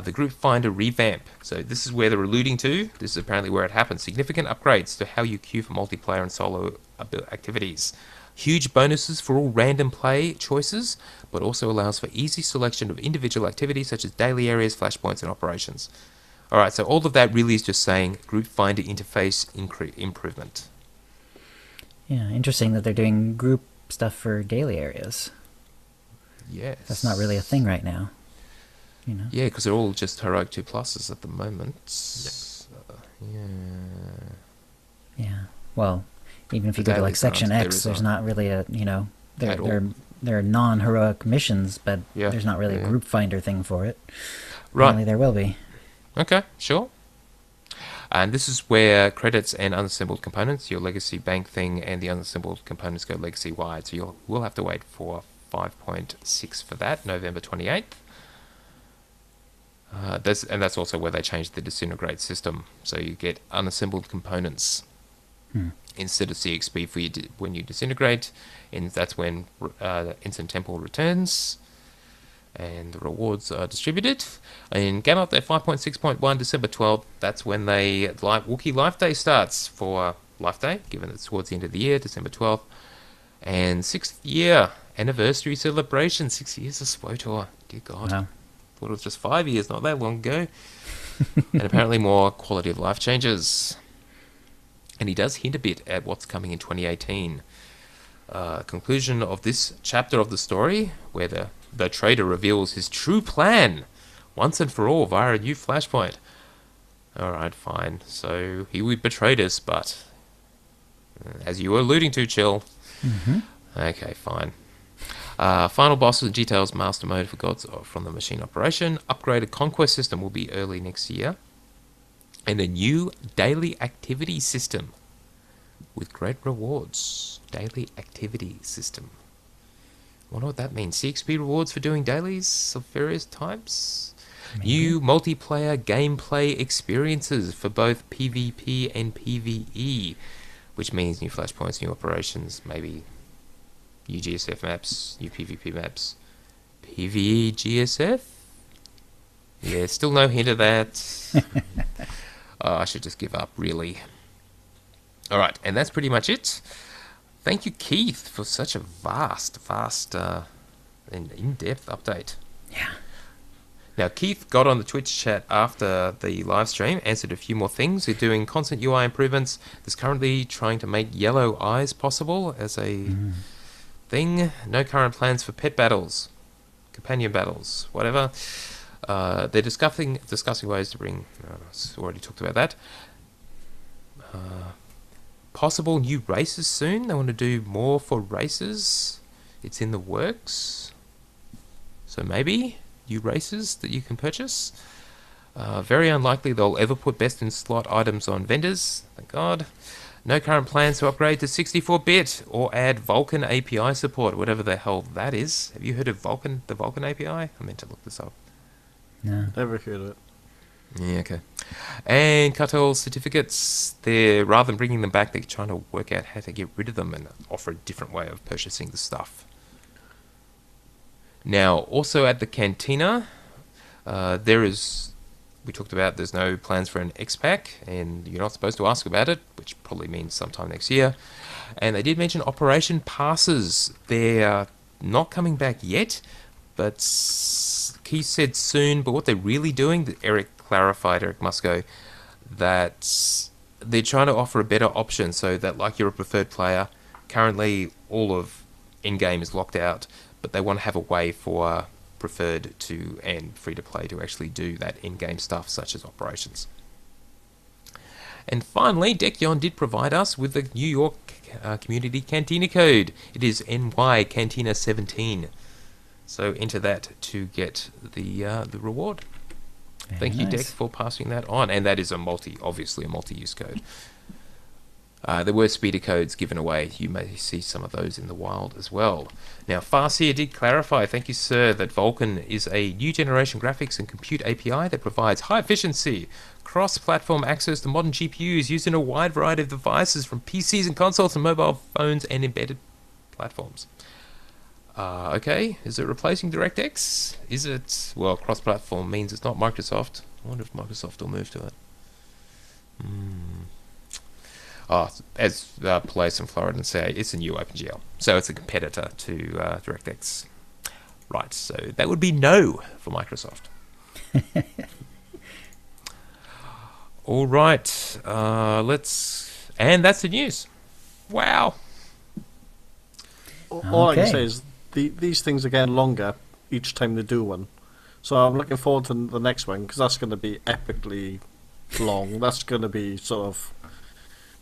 the Group Finder revamp. So this is where they're alluding to. This is apparently where it happens. Significant upgrades to how you queue for multiplayer and solo activities. Huge bonuses for all random play choices, but also allows for easy selection of individual activities such as daily areas, flashpoints, and operations. Alright, so all of that really is just saying Group Finder interface improvement. Yeah, interesting that they're doing group stuff for daily areas. Yes. That's not really a thing right now. You know? Yeah, because they're all just Heroic 2 pluses at the moment. Yeah. Well, even if you go to like Section X, there's not really a, they're non-heroic missions, but there's not really a group finder thing for it. Right. Apparently there will be. Okay, sure. And this is where credits and unassembled components, your legacy bank thing and the unassembled components go legacy wide. So we'll have to wait for 5.6 for that, November 28th. That's also where they changed the disintegrate system. So you get unassembled components instead of CXP for when you disintegrate, and that's when Instant Temple returns, and the rewards are distributed. In Game Update 5.6.1, December 12th, that's when Wookiee Life Day starts for Life Day, given it's towards the end of the year, December 12th. And 6th year anniversary celebration, 6 years of SWOTOR. Dear God. Wow. Thought it was just 5 years, not that long ago. And apparently more quality of life changes. And he does hint a bit at what's coming in 2018. Conclusion of this chapter of the story, where the trader reveals his true plan once and for all via a new flashpoint. Alright, fine. So he betrayed us, but as you were alluding to, Chill. Mm-hmm. Okay, fine. Final bosses and details, Master Mode for Gods from the Machine operation. Upgraded Conquest system will be early next year. And a new daily activity system with great rewards. Daily activity system. wonder what that means. CXP rewards for doing dailies of various types. Maybe. New multiplayer gameplay experiences for both PvP and PvE, which means new flashpoints, new operations, maybe new GSF maps, new PvP maps. PvE GSF? Yeah, still no hint of that. I should just give up, really. Alright, and that's pretty much it. Thank you, Keith, for such a vast and in-depth update. Yeah. Now, Keith got on the Twitch chat after the live stream, answered a few more things. They're doing constant UI improvements. There's currently trying to make yellow eyes possible as a thing. No current plans for pet battles, companion battles, whatever. They're discussing ways to bring... already talked about that. Possible new races soon. They want to do more for races. It's in the works. So maybe new races that you can purchase. Very unlikely they'll ever put best in slot items on vendors. Thank God. No current plans to upgrade to 64-bit or add Vulkan API support, whatever the hell that is. Have you heard of the Vulkan API? I meant to look this up. No. Never heard of it. Yeah, okay. And cartel certificates, they're, rather than bringing them back, they're trying to work out how to get rid of them and offer a different way of purchasing the stuff. Now, also at the Cantina, we talked about there's no plans for an X-Pack, and you're not supposed to ask about it, which probably means sometime next year. And they did mention Operation Passes. They're not coming back yet, but Keith said soon. But what they're really doing, Eric Musco, that they're trying to offer a better option so that, like, you're a preferred player. Currently, all of in-game is locked out, but they want to have a way for preferred to and free-to-play to actually do that in-game stuff, such as operations. And finally, Dekion did provide us with the New York Community Cantina code. It is NY Cantina 17. So enter that to get the reward. Very Thank you, nice. Dek, for passing that on. And that is obviously a multi-use code. There were speeder codes given away. You may see some of those in the wild as well. Now, Farseer did clarify, thank you, sir, that Vulkan is a new generation graphics and compute API that provides high efficiency, cross-platform access to modern GPUs used in a wide variety of devices from PCs and consoles to mobile phones and embedded platforms. Okay, is it replacing DirectX? Is it... Well, cross-platform means it's not Microsoft. I wonder if Microsoft will move to it. As Police in Florida say, it's a new OpenGL. So it's a competitor to DirectX. Right, so that would be no for Microsoft. All right, and that's the news. Wow. All I can say is these things are getting longer each time they do one. So I'm looking forward to the next one, because that's going to be epically long. That's going to be sort of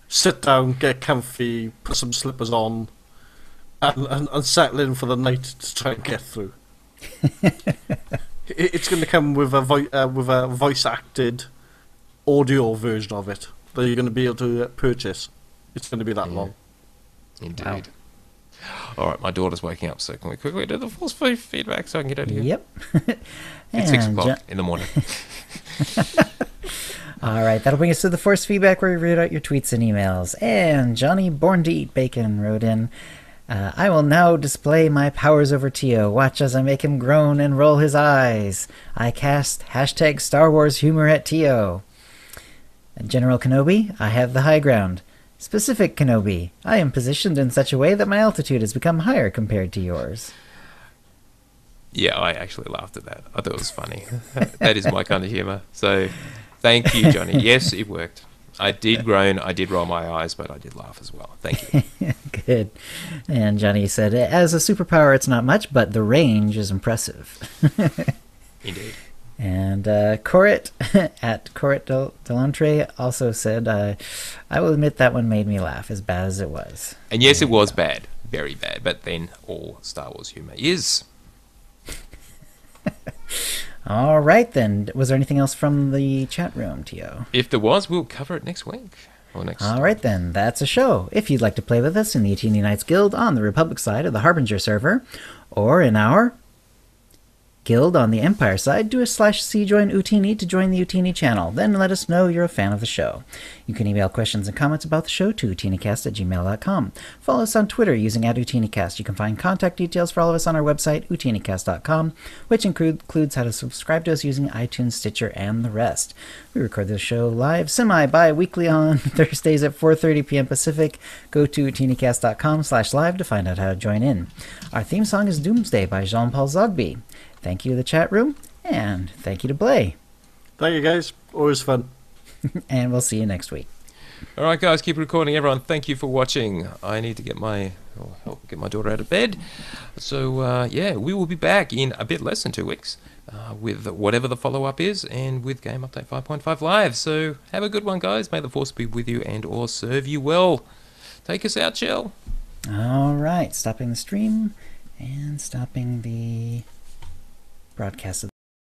sit down, get comfy, put some slippers on, and settle in for the night to try and get through. It's going to come with a voice-acted audio version of it that you're going to be able to purchase. It's going to be that long. Indeed. Wow. All right, my daughter's waking up, so can we quickly do the force feedback so I can get out of here? Yep. It's 6 o'clock in the morning. All right, that'll bring us to the force feedback where we read out your tweets and emails. And Johnny Born to Eat Bacon wrote in, I will now display my powers over Tio. Watch as I make him groan and roll his eyes. I cast hashtag Star Wars humor at Tio. General Kenobi, I have the high ground. Specific Kenobi, I am positioned in such a way that my altitude has become higher compared to yours. Yeah, I actually laughed at that. I thought it was funny. That is my kind of humour. So, thank you, Johnny. Yes, it worked. I did groan, I did roll my eyes, but I did laugh as well. Thank you. Good. And Johnny said, as a superpower, it's not much, but the range is impressive. Indeed. And Corit at Corit Delantre also said, I will admit that one made me laugh, as bad as it was. And yes, it was bad. Very bad. But then all Star Wars humour is. All right, then. Was there anything else from the chat room, Tio? If there was, we'll cover it next week. Or next. All right, then. That's a show. If you'd like to play with us in the Utini Knights Guild on the Republic side of the Harbinger server, or in our Guild on the Empire side, do a /C join Utini to join the Utini channel. Then let us know you're a fan of the show. You can email questions and comments about the show to OotiniCast@gmail.com. Follow us on Twitter using @OotiniCast. You can find contact details for all of us on our website, OotiniCast.com, which includes how to subscribe to us using iTunes, Stitcher, and the rest. We record this show live bi-weekly on Thursdays at 4:30 p.m. Pacific. Go to OotiniCast.com/live to find out how to join in. Our theme song is Doomsday by Jean-Paul Zogby. Thank you to the chat room, and thank you to Blay. Thank you, guys. Always fun. And we'll see you next week. All right, guys, keep recording. Everyone, thank you for watching. I need to help get my daughter out of bed. So, we will be back in a bit less than 2 weeks with whatever the follow-up is and with Game Update 5.5 Live. So have a good one, guys. May the Force be with you and or serve you well. Take us out, Shell. All right, stopping the stream and stopping the broadcast of